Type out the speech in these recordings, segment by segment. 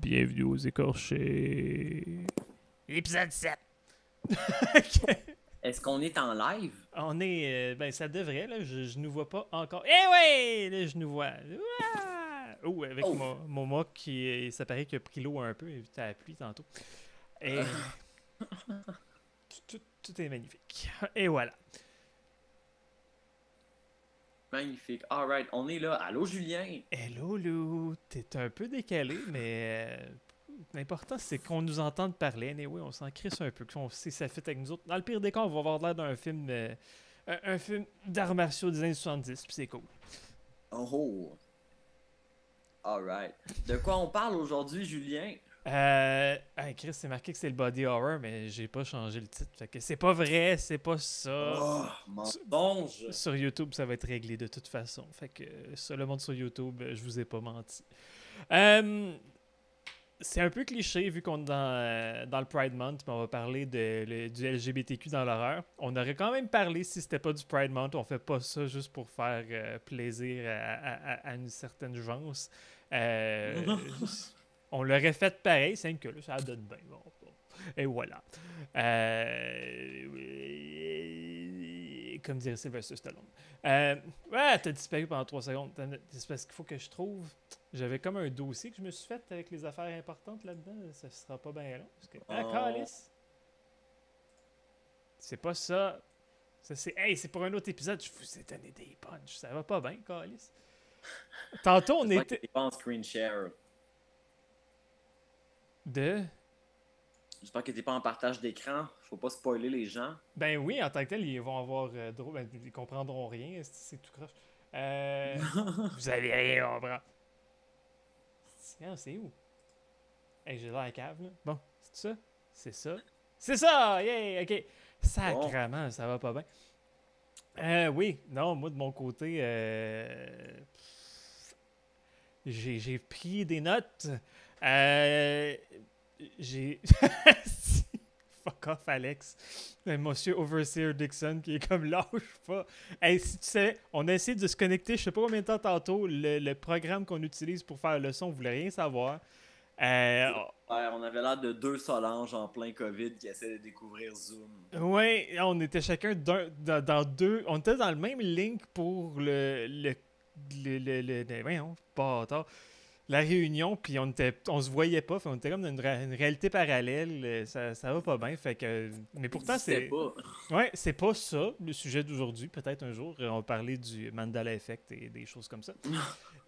Bienvenue aux écorchés. Épisode 7. Est-ce qu'on est en live? On est... ben, ça devrait, là. Je nous vois pas encore. Eh ouais! Là, je nous vois. Ouah! Oh, avec mon mock qui... Ça paraît qu'il a pris l'eau un peu. Il a la pluie tantôt. Et... tout est magnifique. Et voilà. Magnifique. Alright, on est là. Allô, Julien? Hello, Lou. T'es un peu décalé, mais... L'important, c'est qu'on nous entende parler. Anyway, on s'en crisse un peu, qu'on sait ça fait avec nous autres. Dans le pire des cas, on va avoir l'air d'un film... un film d'arts martiaux des années 70, puis c'est cool. Oh! Alright. De quoi on parle aujourd'hui, Julien? Chris, c'est marqué que c'est le body horror, mais j'ai pas changé le titre. Fait que c'est pas vrai, c'est pas ça. Oh, mensonge! Sur YouTube, ça va être réglé de toute façon. Fait que sur le monde sur YouTube, je vous ai pas menti. C'est un peu cliché vu qu'on est dans le Pride Month, mais on va parler du LGBTQ dans l'horreur. On aurait quand même parlé si c'était pas du Pride Month. On fait pas ça juste pour faire plaisir à une certaine joance. On l'aurait fait pareil, c'est que là, ça donne bien. Bon. Et voilà. Comme dirait Sylvester Stallone. Ouais, t'as disparu pendant 3 secondes. C'est parce qu'il faut que je trouve... J'avais comme un dossier que je me suis fait avec les affaires importantes là-dedans. Ça sera pas bien long. Parce que... Calice! C'est pas ça. Ça c'est... Hey, c'est pour un autre épisode. Je vous ai donné des punchs. Ça va pas bien, Calice. Tantôt, on était... J'espère que t'es pas en screen share. J'espère que t'es pas en partage d'écran. Faut pas spoiler les gens. Ben oui, en tant que tel, ils vont avoir drôle. Ben, ils comprendront rien. C'est tout croche. Vous allez rien comprendre. C'est où? Hey, j'ai l'air à cave, là. Bon, c'est ça? C'est ça? C'est ça! Yeah! OK. Sacrement, bon. Ça va pas bien. Oui, non, moi, de mon côté, j'ai pris des notes. J'ai... Fuck off, Alex. Monsieur Overseer Dixon qui est comme lâche pas. Hey, si tu sais, on a essayé de se connecter, je sais pas combien de temps tantôt, le programme qu'on utilise pour faire le son, on voulait rien savoir. Ouais, on avait l'air de 2 Solange en plein COVID qui essaient de découvrir Zoom. Ouais, on était chacun dans 2. On était dans le même link pour voyons, pas tard. La réunion, puis on se voyait pas, on était comme dans une réalité parallèle, ça va pas bien, fait que... Mais pourtant, c'est... pas. Ouais, c'est pas ça, le sujet d'aujourd'hui, peut-être un jour, on va parler du Mandela Effect et des choses comme ça.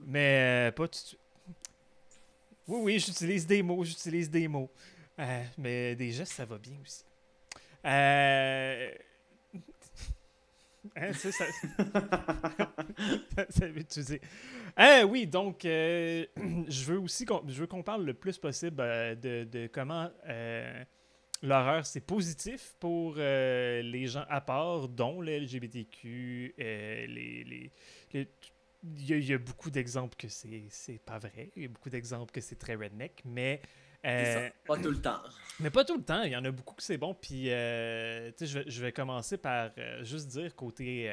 Mais pas tout de suite. Oui, j'utilise des mots, mais des gestes, ça va bien aussi. Hein, ça veut tu dire. Oui, donc je veux qu'on parle le plus possible de comment l'horreur c'est positif pour les gens à part, dont les LGBTQ, il y a beaucoup d'exemples que c'est pas vrai, il y a beaucoup d'exemples que c'est très redneck, mais pas tout le temps. Mais pas tout le temps, il y en a beaucoup que c'est bon. Puis, je vais commencer par juste dire, côté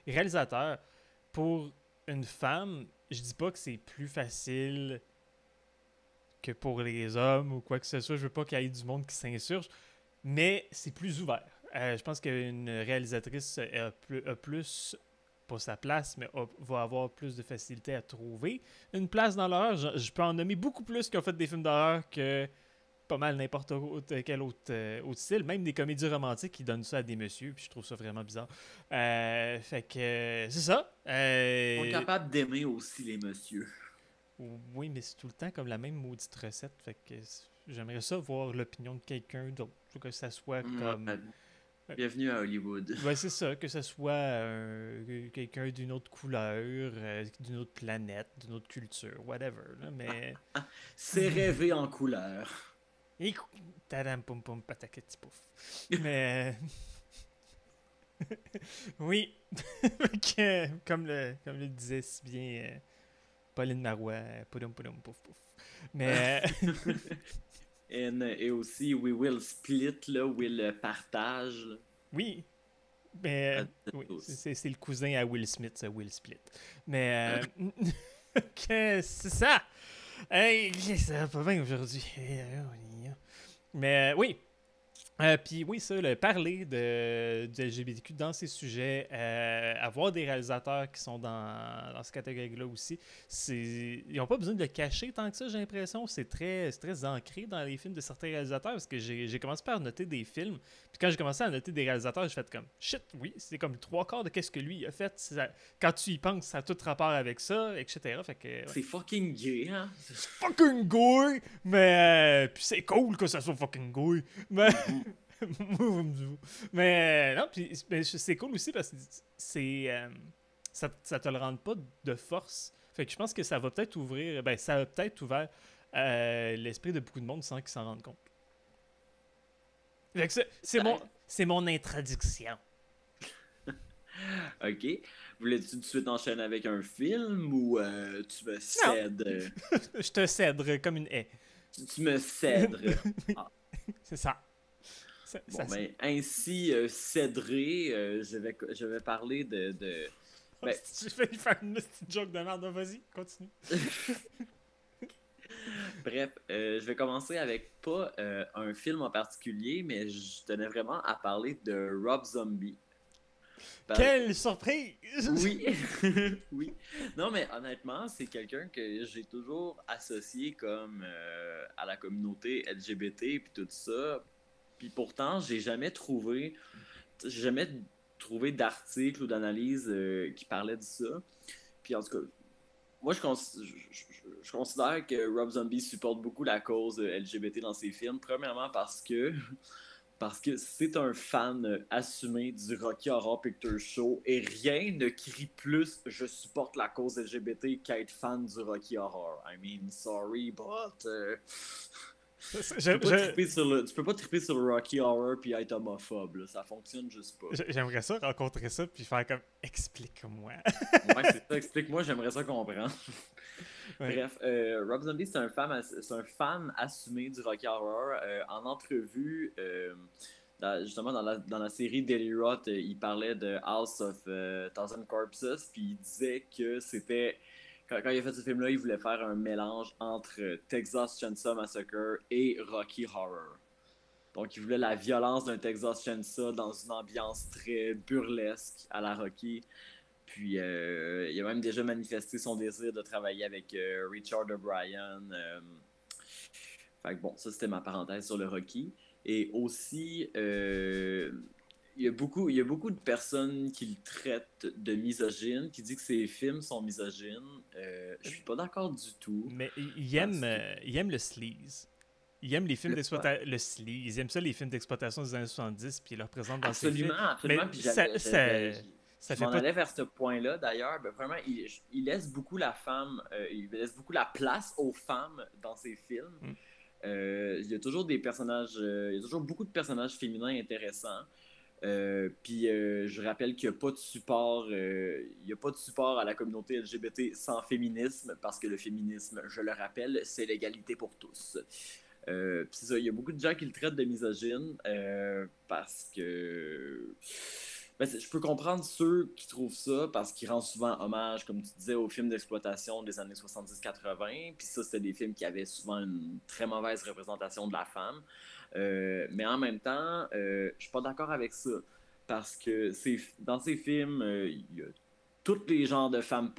réalisateur, pour une femme, je dis pas que c'est plus facile que pour les hommes ou quoi que ce soit. Je veux pas qu'il y ait du monde qui s'insurge, mais c'est plus ouvert. Je pense qu'une réalisatrice a plus, pas sa place, mais va avoir plus de facilité à trouver une place dans l'horreur. Je peux en nommer beaucoup plus qui ont fait des films d'horreur que pas mal n'importe quel autre style. Même des comédies romantiques qui donnent ça à des messieurs, puis je trouve ça vraiment bizarre. Fait que c'est ça. Ils sont capables d'aimer aussi les messieurs. Oui, mais c'est tout le temps comme la même maudite recette. Fait que j'aimerais ça voir l'opinion de quelqu'un d'autre. Que ça soit comme... Bienvenue à Hollywood. Ouais, c'est ça, que ce soit quelqu'un d'une autre couleur, d'une autre planète, d'une autre culture, whatever. Là, mais... C'est rêvé en couleur. Et tadam pum pum pataketi pouf. Mais oui, comme le disait si bien Pauline Marois, poudum poudum pouf pouf. Mais et aussi We Will Split là, Will Partage. Là. Oui. Mais oui, c'est le cousin à Will Smith, ça, Will Split. Mais c'est ça. Hey, ça va pas bien aujourd'hui. Mais oui. Puis oui, ça, parler du LGBTQ dans ces sujets, avoir des réalisateurs qui sont dans ce catégorie-là aussi, ils n'ont pas besoin de le cacher tant que ça, j'ai l'impression. C'est très ancré dans les films de certains réalisateurs parce que j'ai commencé par noter des films. Puis quand j'ai commencé à noter des réalisateurs, j'ai fait comme shit, oui, c'est comme 3/4 de qu'est-ce que lui il a fait. Quand tu y penses, ça a tout rapport avec ça, etc. Fait que, ouais. C'est fucking gay, hein? C'est fucking goy! Mais. Puis c'est cool que ça soit fucking goy. Mais. Mais non, puis c'est cool aussi parce que ça te le rend pas de force. Fait que je pense que ça va peut-être ouvrir, ben ça a peut-être ouvert l'esprit de beaucoup de monde sans qu'ils s'en rendent compte. Fait que c'est mon introduction. Ok. Voulais-tu tout de suite enchaîner avec un film ou tu me cèdes? Je te cèdre comme une haie. Tu me cèdres. Ah. C'est ça. Bon, ben, ainsi cédré, je vais parler de... Ben... J'ai failli faire une petite joke de merde. Vas-y, continue. Bref, je vais commencer avec pas un film en particulier, mais je tenais vraiment à parler de Rob Zombie. Quelle surprise! Oui, oui. Non, mais honnêtement, c'est quelqu'un que j'ai toujours associé comme à la communauté LGBT et tout ça. Puis pourtant, j'ai jamais trouvé d'article ou d'analyse qui parlait de ça. Puis en tout cas, moi, je considère que Rob Zombie supporte beaucoup la cause LGBT dans ses films. Premièrement parce que c'est un fan assumé du Rocky Horror Picture Show et rien ne crie plus je supporte la cause LGBT qu'être fan du Rocky Horror. I mean, sorry, but... Tu peux pas triper sur le Rocky Horror puis être homophobe, là. Ça fonctionne juste pas. J'aimerais ça rencontrer ça puis faire comme explique-moi. Ouais, c'est ça, explique-moi, j'aimerais ça comprendre. Ouais. Bref, Rob Zombie, c'est un fan assumé du Rocky Horror. En entrevue, justement dans la série Daily Rot, il parlait de House of Thousand Corpses, puis il disait que c'était... Quand il a fait ce film-là, il voulait faire un mélange entre Texas Chainsaw Massacre et Rocky Horror. Donc, il voulait la violence d'un Texas Chainsaw dans une ambiance très burlesque à la Rocky. Puis, il a même déjà manifesté son désir de travailler avec Richard O'Brien. Fait que bon, ça, c'était ma parenthèse sur le Rocky. Et aussi... il y a beaucoup de personnes qui le traitent de misogyne, qui disent que ses films sont misogynes. Je suis pas d'accord du tout. Mais il aime le sleaze. Il aime les films d'exploitation. Le sleaze. Il aime ça, les films d'exploitation des années 70, puis il le représente dans ses films. Absolument. Puis je m'en allais vers ce point-là, d'ailleurs. Ben, vraiment, il laisse beaucoup la femme... il laisse beaucoup la place aux femmes dans ses films. Il y a toujours des personnages... il y a toujours beaucoup de personnages féminins intéressants. Puis je rappelle qu'il n'y a pas de support à la communauté LGBT sans féminisme, parce que le féminisme, je le rappelle, c'est l'égalité pour tous. Puis ça, il y a beaucoup de gens qui le traitent de misogyne parce que je peux comprendre ceux qui trouvent ça parce qu'ils rendent souvent hommage, comme tu disais, aux films d'exploitation des années 70-80. Puis ça, c'était des films qui avaient souvent une très mauvaise représentation de la femme. Mais en même temps, je suis pas d'accord avec ça. Parce que dans ces films, il y a tous les genres de femmes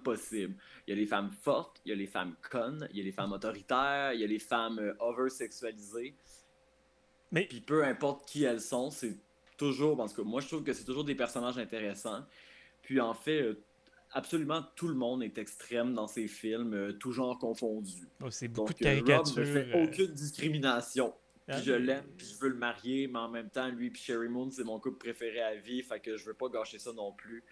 possibles. Il y a les femmes fortes, il y a les femmes connes, il y a les femmes autoritaires, il y a les femmes over-sexualisées. Puis peu importe qui elles sont, c'est toujours... Parce que moi, je trouve que c'est toujours des personnages intéressants. Puis en fait... absolument tout le monde est extrême dans ces films, tout genre confondu. Oh, c'est beaucoup de caricatures. Rob ne fait aucune discrimination. Puis je l'aime, puis je veux le marier, mais en même temps, lui et Sherry Moon, c'est mon couple préféré à vie, fait que je veux pas gâcher ça non plus.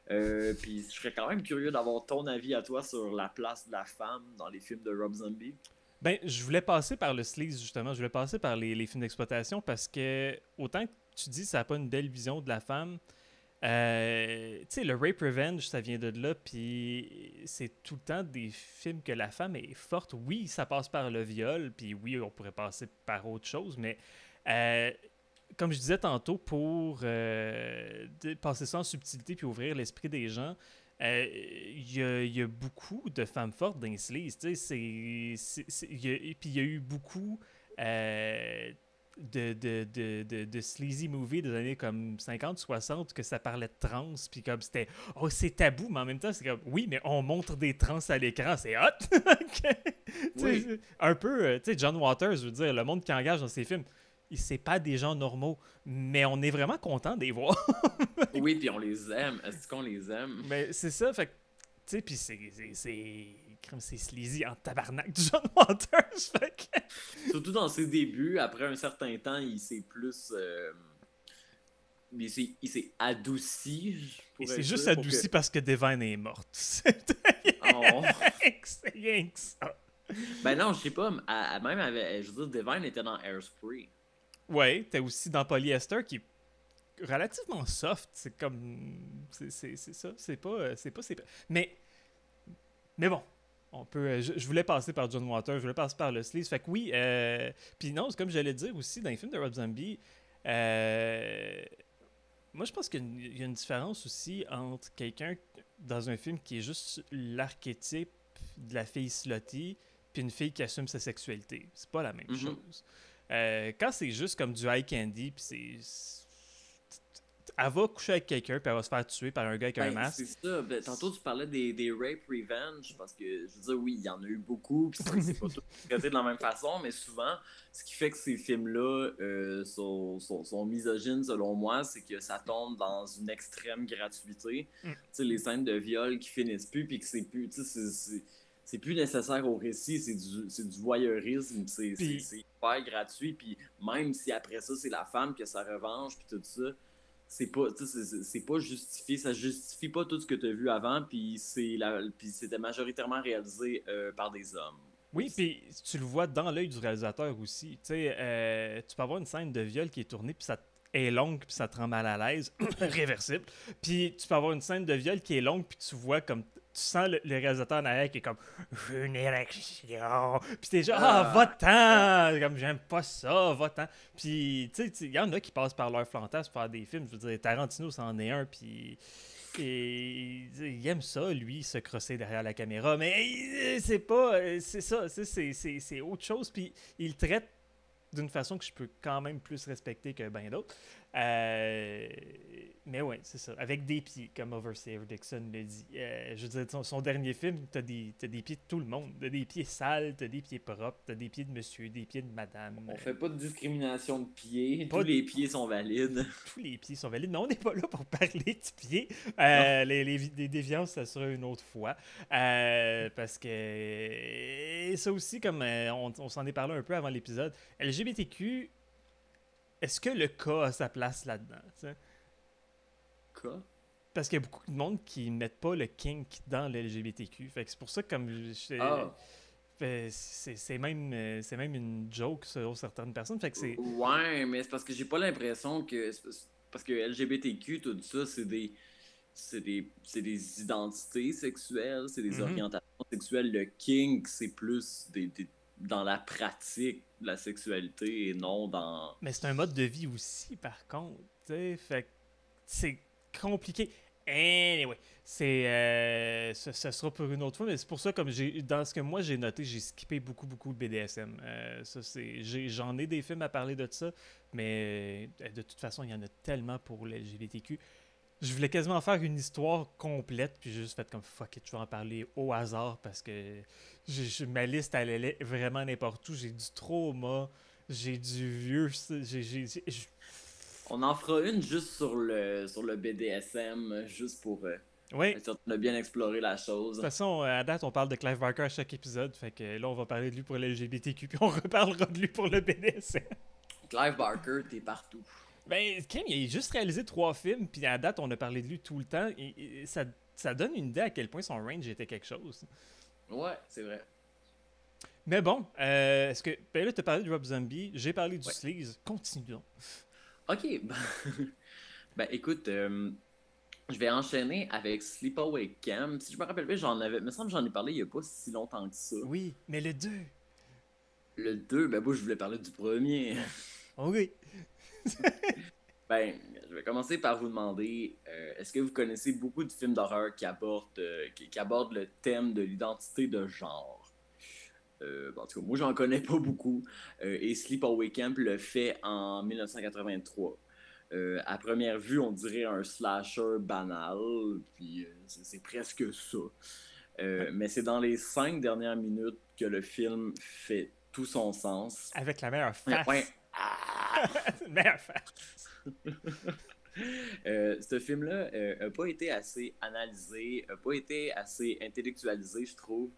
Puis je serais quand même curieux d'avoir ton avis à toi sur la place de la femme dans les films de Rob Zombie. Ben, je voulais passer par le sleaze, justement. Je voulais passer par les films d'exploitation parce que, autant que tu dis que ça n'a pas une belle vision de la femme, tu sais, le rape revenge, ça vient de là, puis c'est tout le temps des films que la femme est forte. Oui, ça passe par le viol, puis oui, on pourrait passer par autre chose, mais comme je disais tantôt, pour passer ça en subtilité puis ouvrir l'esprit des gens, il y a beaucoup de femmes fortes dans les sleaze, tu sais, et puis il y a eu beaucoup de sleazy movies des années comme 50-60 que ça parlait de trans, puis comme c'était, oh, c'est tabou, mais en même temps, c'est comme, oui, mais on montre des trans à l'écran, c'est hot! Oui. Un peu, tu sais, John Waters, je veux dire, le monde qui engage dans ses films, c'est pas des gens normaux, mais on est vraiment content de les voir. Oui, puis on les aime. Est-ce qu'on les aime? Mais c'est ça, fait que, tu sais, puis c'est sleazy en tabarnak du John Waters, fait que... Surtout dans ses débuts, après un certain temps, il s'est plus. Il s'est adouci, je Et pourrais c'est juste dire, adouci parce que Devine est morte. Oh. C'est rien que ça. Ben non, je sais pas, même avec, je veux dire, Divine était dans Hairspray. Ouais, t'es aussi dans Polyester qui est relativement soft. C'est comme. C'est ça. Mais bon, on peut. Je voulais passer par John Waters, je voulais passer par le sleaze. Fait que oui. Puis non, c'est comme j'allais dire aussi dans les films de Rob Zombie. Moi, je pense qu'il y a une différence aussi entre quelqu'un dans un film qui est juste l'archétype de la fille slutty puis une fille qui assume sa sexualité. C'est pas la même chose. Quand c'est juste comme du high candy, puis elle va coucher avec quelqu'un, puis elle va se faire tuer par un gars avec un masque. C'est ça. Ben, tantôt, tu parlais des rape revenge, parce que, je veux dire, oui, il y en a eu beaucoup, puis c'est pas tout traité de la même façon, mais souvent, ce qui fait que ces films-là sont misogynes, selon moi, c'est que ça tombe dans une extrême gratuité. Tu sais, les scènes de viol qui finissent plus, puis que c'est plus... Tu sais, c'est plus nécessaire au récit, c'est du voyeurisme, c'est hyper gratuit, puis même si après ça, c'est la femme qui a sa revanche, puis tout ça, c'est pas justifié, ça justifie pas tout ce que tu as vu avant, puis c'était majoritairement réalisé par des hommes. Oui, puis tu le vois dans l'œil du réalisateur aussi. Tu sais, tu peux avoir une scène de viol qui est tournée, puis ça est longue, puis ça te rend mal à l'aise, réversible. Puis tu peux avoir une scène de viol qui est longue, puis tu vois comme tu sens le réalisateur en arrière qui est comme j'ai une érection. Puis t'es genre va-t'en, comme j'aime pas ça, va-t'en. Puis tu sais, il y en a qui passent par leur fantasme pour faire des films. Je veux dire, Tarantino c'en est un, puis il aime ça, lui, se crosser derrière la caméra, mais c'est pas. C'est ça, c'est autre chose. Puis il le traite d'une façon que je peux quand même plus respecter que bien d'autres. Mais ouais, c'est ça. Avec des pieds, comme Overseer Dixon le dit. Je veux dire, son dernier film, t'as des pieds de tout le monde. T'as des pieds sales, t'as des pieds propres, t'as des pieds de monsieur, des pieds de madame. On fait pas de discrimination de pieds. Tous les pieds sont valides. Tous les pieds sont valides. Mais on n'est pas là pour parler de pieds. Les déviances, ça sera une autre fois. Parce que ça aussi, comme on s'en est parlé un peu avant l'épisode, LGBTQ, est-ce que le cas a sa place là-dedans? T'sais? Quoi? Parce qu'il y a beaucoup de monde qui ne mettent pas le kink dans le LGBTQ. Fait que c'est pour ça que comme c'est même une joke sur certaines personnes. Fait que c'est... Ouais, mais c'est parce que j'ai pas l'impression que... Parce que LGBTQ, tout ça, c'est des identités sexuelles, c'est des orientations sexuelles. Le kink, c'est plus dans la pratique de la sexualité et non dans... Mais c'est un mode de vie aussi, par contre. T'sais, fait que c'est compliqué. Anyway, ça sera pour une autre fois, mais c'est pour ça, comme dans ce que moi j'ai noté, j'ai skippé beaucoup le BDSM. J'en ai des films à parler de ça, mais de toute façon, il y en a tellement pour le LGBTQ. Je voulais quasiment faire une histoire complète, puis j'ai juste fait comme fuck it, je vais en parler au hasard parce que ma liste elle allait vraiment n'importe où. J'ai du trauma, j'ai du vieux. On en fera une juste sur le BDSM, juste pour oui. on a bien exploré la chose. De toute façon, à date, on parle de Clive Barker à chaque épisode, fait que là, on va parler de lui pour le LGBTQ, puis on reparlera de lui pour le BDSM. Clive Barker, t'es partout. Ben, Kim, il a juste réalisé 3 films, puis à date, on a parlé de lui tout le temps, et ça donne une idée à quel point son range était quelque chose. Ouais, c'est vrai. Mais bon, est-ce que... Ben là, t'as parlé de Rob Zombie, j'ai parlé du sleaze, continuons. Ok, ben écoute, je vais enchaîner avec Sleepaway Camp. Si je me rappelle bien, me semble que j'en ai parlé il y a pas si longtemps que ça. Oui, mais le 2. Le 2, ben moi je voulais parler du premier. Oh oui. Ben, je vais commencer par vous demander, est-ce que vous connaissez beaucoup de films d'horreur qui abordent le thème de l'identité de genre? En tout cas, moi, j'en connais pas beaucoup. Et Sleepaway Camp le fait en 1983. À première vue, on dirait un slasher banal, puis c'est presque ça. Mais c'est dans les 5 dernières minutes que le film fait tout son sens. Avec la meilleure face. Ouais. Ah! Meilleure face. Ce film-là n'a pas été assez analysé, n'a pas été assez intellectualisé, je trouve.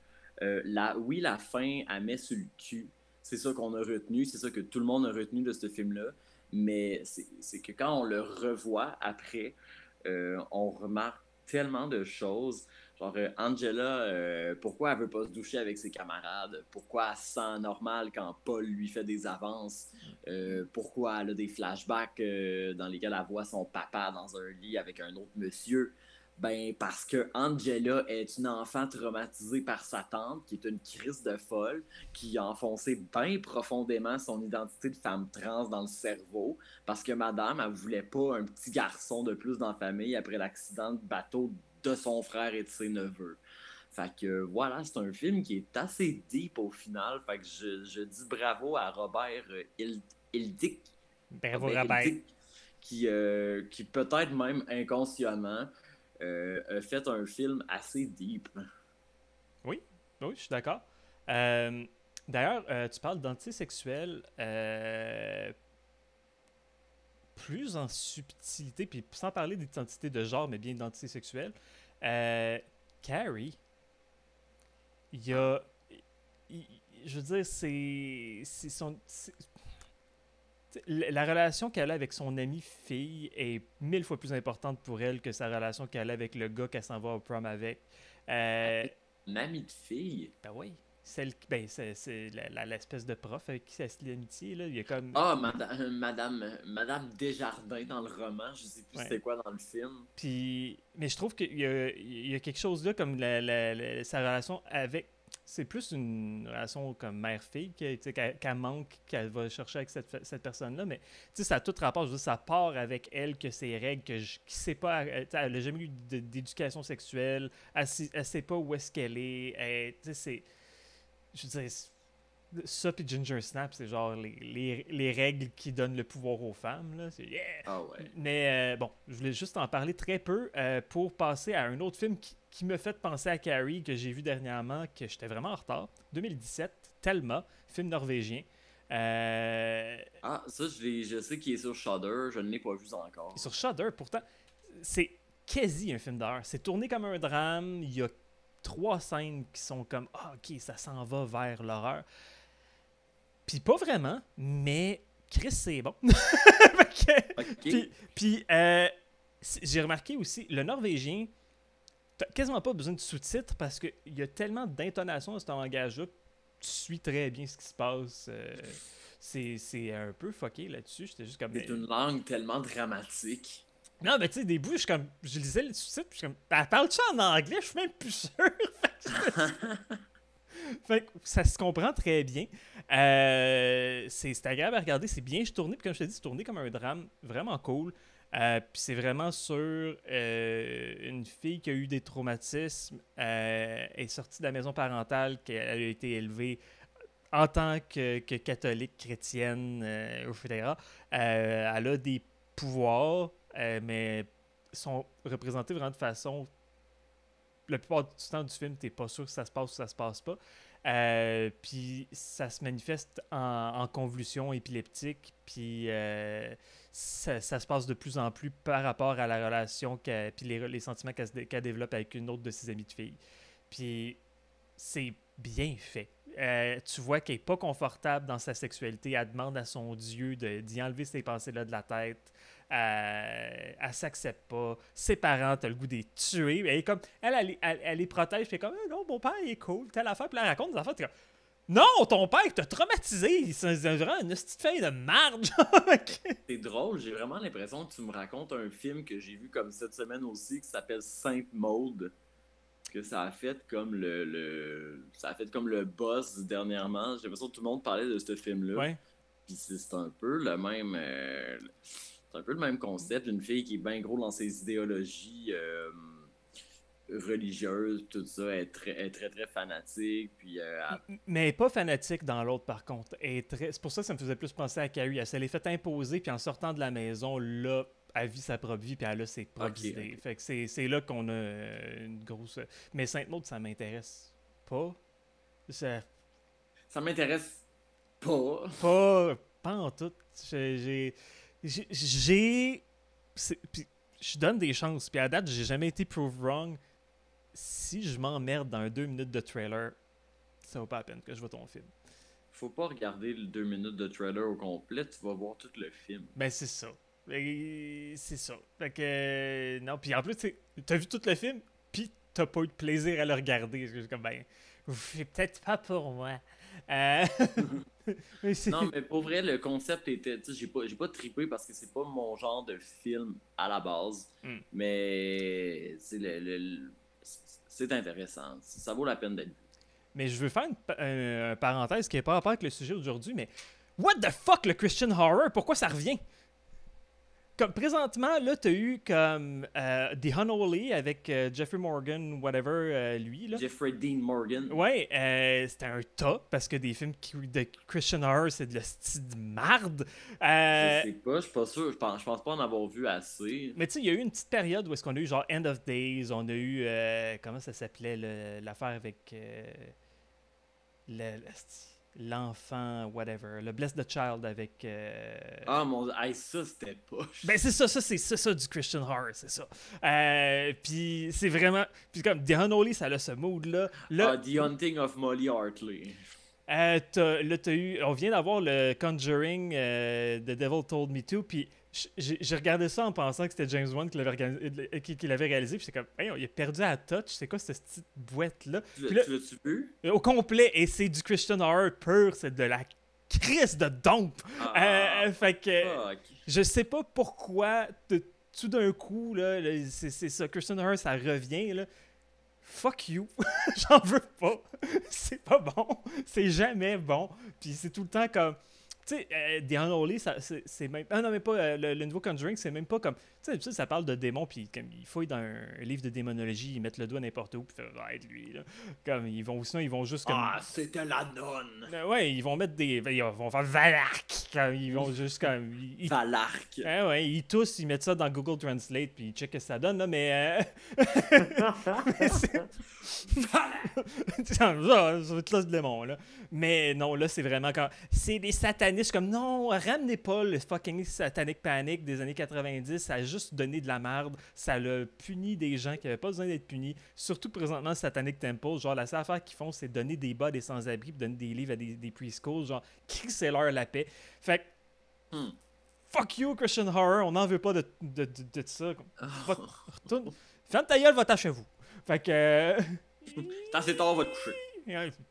Oui, la fin, elle met sur le cul. C'est ça qu'on a retenu, c'est ça que tout le monde a retenu de ce film-là. Mais c'est que quand on le revoit après, on remarque tellement de choses. Genre, Angela, pourquoi elle veut pas se doucher avec ses camarades? Pourquoi elle se sent normal quand Paul lui fait des avances? Pourquoi elle a des flashbacks dans lesquels elle voit son papa dans un lit avec un autre monsieur? Ben, parce que Angela est une enfant traumatisée par sa tante, qui est une crise de folle, qui a enfoncé bien profondément son identité de femme trans dans le cerveau, parce que madame, elle voulait pas un petit garçon de plus dans la famille après l'accident de bateau de son frère et de ses neveux. Fait que voilà, c'est un film qui est assez deep au final. Fait que je dis bravo à Robert Hildick. Bravo, Robert. Qui peut-être même inconsciemment a fait un film assez deep. Oui, je suis d'accord. D'ailleurs, tu parles d'identité sexuelle plus en subtilité, puis sans parler d'identité de genre, mais bien d'identité sexuelle. Carrie, il y a... je veux dire, c'est son... La relation qu'elle a avec son amie fille est 1000 fois plus importante pour elle que sa relation qu'elle a avec le gars qu'elle s'en va au prom avec. Une amie de fille? Ben oui. C'est l'espèce de prof avec qui ça se lie l'amitié. Là. Il y a comme... Ah, Madame Desjardins dans le roman, je sais plus c'était quoi dans le film. Puis, mais je trouve qu'il y a quelque chose là comme sa relation avec... C'est plus une relation comme mère-fille qu'elle manque, qu'elle va chercher avec cette personne-là. Mais ça a tout rapport. Je veux dire, ça part avec elle que ses règles, qui sait pas... Elle n'a jamais eu d'éducation sexuelle. Elle sait pas où est-ce qu'elle est. C'est... Je veux dire, ça puis Ginger Snap, c'est genre les règles qui donnent le pouvoir aux femmes. Là. C'est, yeah! Ah ouais. Mais bon, je voulais juste en parler très peu pour passer à un autre film qui me fait penser à Carrie, que j'ai vu dernièrement, que j'étais vraiment en retard. 2017, Thelma, film norvégien. Ah, ça, je sais qu'il est sur Shudder, je ne l'ai pas vu encore. Sur Shudder, pourtant, c'est quasi un film d'horreur. C'est tourné comme un drame, il y a 3 scènes qui sont comme « Ah, ok, ça s'en va vers l'horreur ». Puis pas vraiment, mais Chris, c'est bon. Okay. Puis j'ai remarqué aussi, le norvégien, t'as quasiment pas besoin de sous-titres parce qu'il y a tellement d'intonation dans cet langage-là que tu suis très bien ce qui se passe. C'est un peu fucké là-dessus. J'étais juste comme... C'est une langue tellement dramatique. Non, mais tu sais, des bouts, je lisais les sous-titres, puis je suis comme, elle parle-tu en anglais? Je suis même plus sûr. Fait que ça se comprend très bien. C'est agréable à regarder, c'est bien tourné, puis comme je te dis, c'est tourné comme un drame, vraiment cool. Puis c'est vraiment sur une fille qui a eu des traumatismes, est sortie de la maison parentale, qu'elle a été élevée en tant que catholique, chrétienne, etc. Elle a des pouvoirs, mais sont représentés vraiment de façon... La plupart du temps du film, t'es pas sûr que ça se passe ou ça se passe pas. Puis ça se manifeste en convulsions épileptiques, puis ça se passe de plus en plus par rapport à la relation puis les sentiments qu'elle développe avec une autre de ses amies de filles. Puis c'est bien fait. Tu vois qu'elle n'est pas confortable dans sa sexualité. Elle demande à son Dieu d'y enlever ces pensées-là de la tête. Elle s'accepte pas. Ses parents, t'as le goût de les tuer. Elle les protège. Puis elle est comme, non, mon père, il est cool. Telle affaire. Puis elle raconte des affaires. T'es comme, non, ton père t'a traumatisé. C'est vraiment une petite fille de marde. C'est drôle. J'ai vraiment l'impression que tu me racontes un film que j'ai vu comme cette semaine aussi qui s'appelle Saint Maud. Que ça a fait comme ça a fait comme le buzz dernièrement. J'ai l'impression que tout le monde parlait de ce film-là. Ouais. Puis c'est un peu le même C'est un peu le même concept, une fille qui est bien gros dans ses idéologies religieuses, tout ça, elle est très, très fanatique, puis... Mais pas fanatique dans l'autre, par contre. C'est pour ça que ça me faisait plus penser à Carrie. Elle se l'est fait imposer, puis en sortant de la maison, là, elle vit sa propre vie, puis elle a ses propres idées. Ok. Fait que c'est là qu'on a une grosse... Mais Sainte-Maud, ça m'intéresse pas. Ça... Ça m'intéresse pas. Pas en tout. J'ai... Puis je donne des chances, puis à date, j'ai jamais été proved wrong. Si je m'emmerde dans un 2 minutes de trailer, ça vaut pas la peine que je vois ton film. Faut pas regarder le 2 minutes de trailer au complet, tu vas voir tout le film. Ben, c'est ça. C'est ça. Fait que. Non, puis en plus, t'as vu tout le film, puis t'as pas eu de plaisir à le regarder. C'est comme, ben, c'est peut-être pas pour moi. Euh... Non, mais pour vrai, le concept était. Tu sais, j'ai pas trippé parce que c'est pas mon genre de film à la base. Hmm. Mais c'est intéressant. Ça vaut la peine d'être vu. Mais je veux faire une parenthèse qui n'est pas rapport avec le sujet d'aujourd'hui, mais what the fuck le Christian horror? Pourquoi ça revient? Comme présentement, là, t'as eu comme The Unholy avec Jeffrey Morgan, whatever, lui, là. Jeffrey Dean Morgan. Ouais, c'était un top parce que des films de Christian horror, c'est de la style de marde. Je sais pas, je suis pas sûr. Je pense pas en avoir vu assez. Mais tu sais, il y a eu une petite période où est-ce qu'on a eu genre End of Days, on a eu, comment ça s'appelait, l'affaire avec l'enfant, whatever, le Bless the Child avec... Ah mon dieu, ça c'était pas. Ben c'est ça du Christian horror, c'est ça. Puis c'est vraiment... Puis comme The Unholy, ça a ce mood-là. Là, The Hunting of Molly Hartley. t'as eu... On vient d'avoir le Conjuring, The Devil Told Me To, puis j'ai regardé ça en pensant que c'était James Wan qui l'avait réalisé, puis c'est comme, hey, il a perdu à la touch, c'est quoi cette petite boîte-là? Tu l'as-tu vu? Au complet, et c'est du Christian horror pur, c'est de la crise de dompe. Fait que je sais pas pourquoi tout d'un coup, là, c'est ça, Christian horror, ça revient, là. Fuck you, j'en veux pas. C'est pas bon, c'est jamais bon. Puis c'est tout le temps comme... Tu sais, The Unholy, c'est même... Ah non, mais pas... le nouveau Conjuring, c'est même pas comme... Tu sais, ça parle de démons, puis comme ils fouillent dans un livre de démonologie, ils mettent le doigt n'importe où, puis ils font être lui, là. Comme, sinon, ils vont juste comme... Ah, c'était la nonne! Ouais, ils vont mettre des... Ils vont faire Valark! Comme, ils vont juste comme... Valark! Ouais, ils tous, ils mettent ça dans Google Translate, puis ils checkent ce que ça donne, là, mais... ça va être là ce démon, là. Mais non, là, c'est vraiment comme... C'est des satanistes comme... Non, ramenez pas le fucking Satanic Panic des années 90. Ça a juste donné de la merde. Ça l'a puni des gens qui n'avaient pas besoin d'être punis. Surtout présentement, Satanic Temple. Genre, la seule affaire qu'ils font, c'est donner des bas à des sans-abri puis donner des livres à des preschools. Genre, c'est leur la paix. Fait que... Fuck you, Christian Horror. On n'en veut pas de ça. Retourne... Ferme ta gueule, va-t'en chez vous. Fait que... Tant c'est tard, on va te coucher.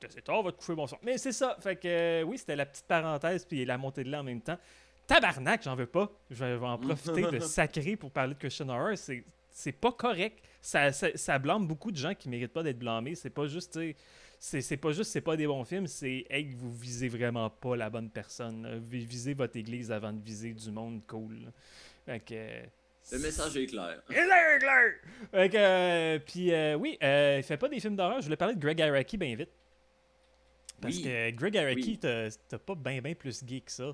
C'est tard, on va te coucher, bonsoir. Mais c'est ça. Fait que oui, c'était la petite parenthèse puis la montée de lait en même temps. Tabarnak, j'en veux pas. Je vais en profiter de sacrer pour parler de Christian Horror. C'est pas correct. Ça blâme beaucoup de gens qui méritent pas d'être blâmés. C'est pas juste, c'est pas des bons films. C'est, hey, vous visez vraiment pas la bonne personne. Visez votre église avant de viser du monde cool. Fait que... Le message est clair. Il est clair! Fait que, puis oui, il fait pas des films d'horreur. Je voulais parler de Greg Araki bien vite. Parce que Greg Araki, t'as pas bien plus gay que ça.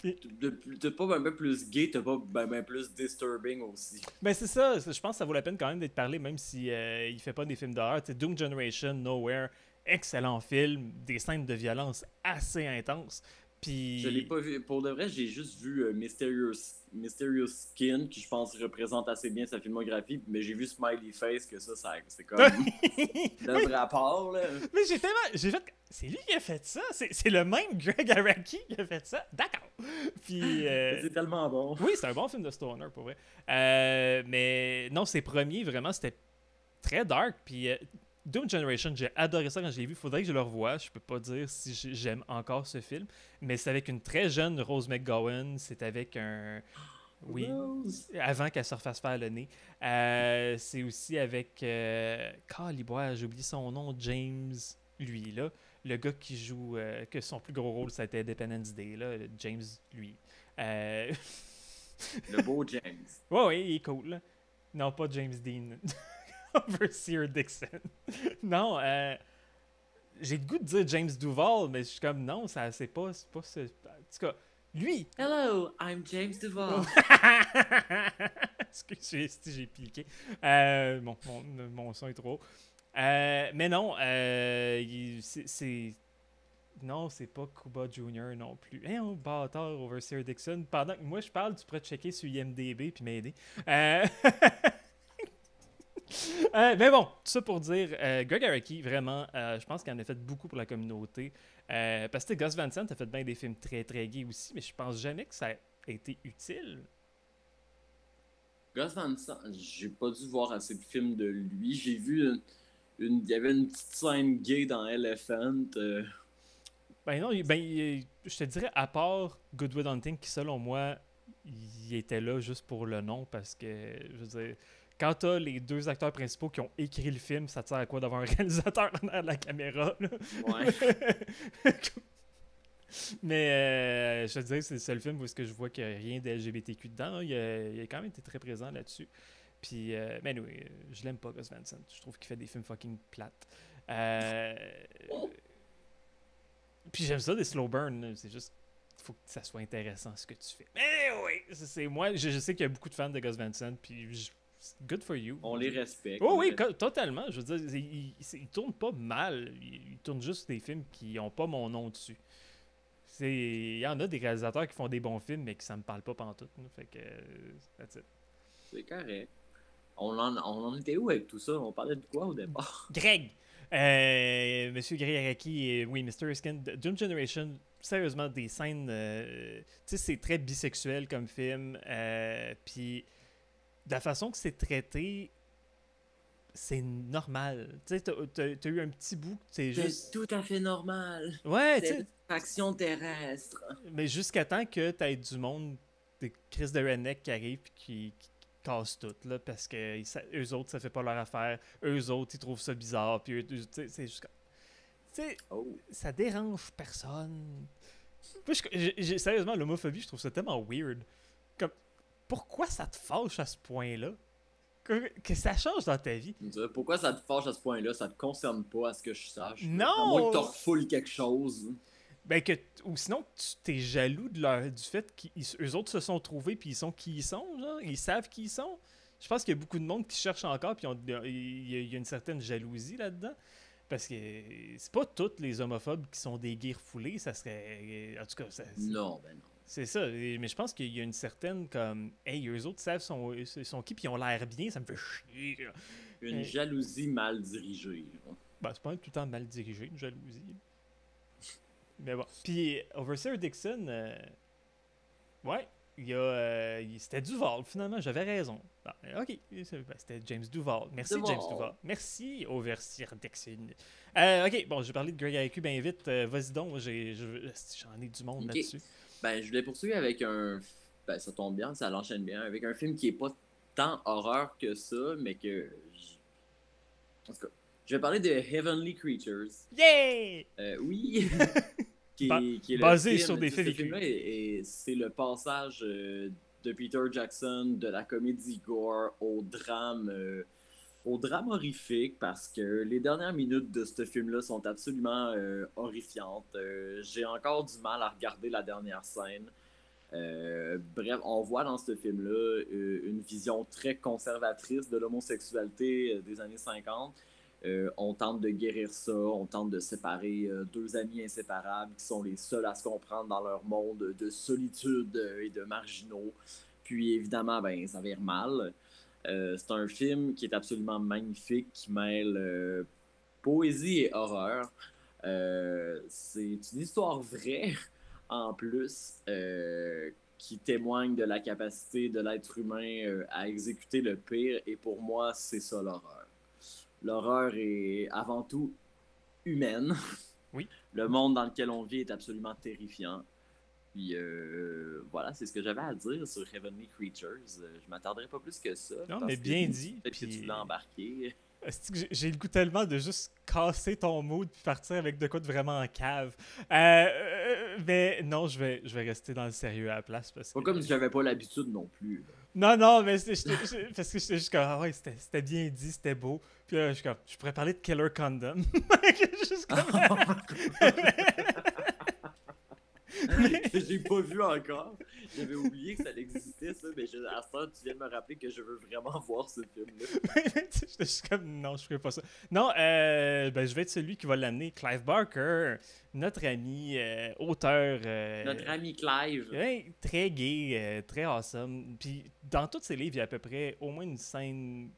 T'es pas ben plus gay, t'es pas ben plus disturbing aussi. Ben c'est ça, je pense que ça vaut la peine quand même d'être parlé, même si il fait pas des films d'horreur. T'sais, Doom Generation, Nowhere, excellent film, des scènes de violence assez intenses. Puis... Je l'ai pas vu. Pour de vrai, j'ai juste vu Mysterious Skin, qui je pense représente assez bien sa filmographie, mais j'ai vu Smiley Face, que ça c'est comme de rapport, là. Mais j'ai fait... C'est lui qui a fait ça? C'est le même Greg Araki qui a fait ça? D'accord! Puis... C'est tellement bon. Oui, c'est un bon film de stoner, pour vrai. Mais non, ses premiers, vraiment, c'était très dark, puis... Doom Generation, j'ai adoré ça quand je l'ai vu. Faudrait que je le revoie. Je peux pas dire si j'aime encore ce film. Mais c'est avec une très jeune Rose McGowan. C'est avec un... Oui, avant qu'elle se refasse faire le nez. C'est aussi avec... Caliboire, j'ai oublié son nom. James, lui, là. Le gars qui joue... que son plus gros rôle, ça a été Independence Day, là. James, lui. Le beau James. Ouais, il est cool. Là. Non, pas James Dean. Overseer Dixon. Non, j'ai le goût de dire James Duval, mais je suis comme non, c'est pas ce. En tout cas, lui. Hello, I'm James Duval. Excusez si j'ai piqué. Mon son est trop haut. Mais non, c'est. Non, c'est pas Cuba Jr. non plus. Un bâtard, Overseer Dixon. Pendant que moi je parle, tu pourrais checker sur IMDb puis m'aider. Mais bon, tout ça pour dire, Greg Araki, vraiment, je pense qu'il en a fait beaucoup pour la communauté. Parce que Gus Van Sant a fait bien des films très très gays aussi, mais je pense jamais que ça a été utile. Gus Van Sant, j'ai pas dû voir assez de films de lui. J'ai vu il y avait une petite scène gay dans Elephant. Ben non, je te dirais, à part Good Will Hunting, qui selon moi, il était là juste pour le nom, parce que, je veux dire, quand t'as les deux acteurs principaux qui ont écrit le film, ça te sert à quoi d'avoir un réalisateur derrière la caméra, là? Ouais. Mais je te dirais, c'est le seul film où est-ce que je vois qu'il n'y a rien d'LGBTQ dedans. Il a quand même été très présent là-dessus. Puis, mais oui, je l'aime pas, Gus Van Sant. Je trouve qu'il fait des films fucking plates. Puis j'aime ça, des slow burn. C'est juste, il faut que ça soit intéressant ce que tu fais. Mais oui, c'est moi. Je sais qu'il y a beaucoup de fans de Gus Van Sant. Puis, good for you. On les respecte. Oh oui, totalement. Je veux dire, il tourne pas mal. Il tourne juste des films qui n'ont pas mon nom dessus. Il y en a des réalisateurs qui font des bons films, mais que ça me parle pas pantoute. Fait que, that's it. C'est correct. On en était où avec tout ça? On parlait de quoi au départ? Greg! Monsieur Greg Araki, oui, Mr. Erskine, Doom Generation, sérieusement, des scènes... tu sais, c'est très bisexuel comme film. Puis, de la façon que c'est traité, c'est normal. Tu sais, t'as eu un petit bout que c'est juste... C'est tout à fait normal. Ouais, tu sais... Action terrestre. Mais jusqu'à temps que t'aies du monde, des crises de redneck qui arrivent et qui cassent tout, là, parce que eux autres, ça fait pas leur affaire. Eux autres, ils trouvent ça bizarre. Puis c'est juste comme... Tu sais, ça dérange personne. Sérieusement, l'homophobie, je trouve ça tellement weird. Comme, pourquoi ça te fâche à ce point-là? Que ça change dans ta vie. Pourquoi ça te fâche à ce point-là? Ça te concerne pas, à ce que je sache. Non! À moins que tu refoules quelque chose. Ben ou sinon, tu t'es jaloux du fait qu'eux autres se sont trouvés puis ils sont qui ils sont, genre. Ils savent qui ils sont. Je pense qu'il y a beaucoup de monde qui cherchent encore puis il y a une certaine jalousie là-dedans. Parce que c'est pas tous les homophobes qui sont des gays refoulés. Ça serait... En tout cas, non, ben non. C'est ça. Mais je pense qu'il y a une certaine comme... Hey, eux autres savent sont qui puis ils ont l'air bien. Ça me fait chier. Une jalousie mal dirigée. Ben, c'est pas tout le temps mal dirigé, une jalousie. Mais bon. Puis, Overseer Dixon, ouais, c'était Duval, finalement, j'avais raison. Bon, ok, c'était James Duval. Merci, James Duval. Merci, Overseer Dixon. Ok, bon, j'ai parlé de Greg Araki bien vite. Vas-y donc, j'en ai du monde là-dessus. Ben, je voulais poursuivre avec un... Ben, ça tombe bien, ça l'enchaîne bien. Avec un film qui est pas tant horreur que ça, mais que... En tout cas, je vais parler de Heavenly Creatures. Yeah! Oui! qui est basé film, sur des faits vécus. Et c'est le passage de Peter Jackson de la comédie gore au drame horrifique, parce que les dernières minutes de ce film-là sont absolument horrifiantes. J'ai encore du mal à regarder la dernière scène. Bref, on voit dans ce film-là une vision très conservatrice de l'homosexualité des années 50. On tente de guérir ça, on tente de séparer deux amis inséparables qui sont les seuls à se comprendre dans leur monde de solitude et de marginaux. Puis évidemment, ben, ça vire mal. C'est un film qui est absolument magnifique, qui mêle poésie et horreur. C'est une histoire vraie, en plus, qui témoigne de la capacité de l'être humain à exécuter le pire. Et pour moi, c'est ça l'horreur. L'horreur est avant tout humaine. Oui. Le monde dans lequel on vit est absolument terrifiant. Puis voilà, c'est ce que j'avais à dire sur Heavenly Creatures. Je m'attarderai pas plus que ça. Non, mais bien dit. Peut-être que tu l'as embarqué. J'ai le goût tellement de juste casser ton mood puis partir avec de quoi de vraiment en cave. Mais non, je vais rester dans le sérieux à la place. Parce Pas que... comme si j'avais pas l'habitude non plus. Non, mais parce que j'étais juste comme, ah ouais, c'était bien dit, c'était beau. Puis là, je pourrais parler de Killer Condom. Juste comme... Que j'ai pas vu encore. J'avais oublié que ça existait, ça, mais à ce temps, tu viens de me rappeler que je veux vraiment voir ce film-là. J'étais juste comme, non, je ferais pas ça. Non, ben, je vais être celui qui va l'amener. Clive Barker, notre ami, auteur. Notre ami Clive. Très gay, très awesome. Puis dans tous ses livres, il y a à peu près au moins une scène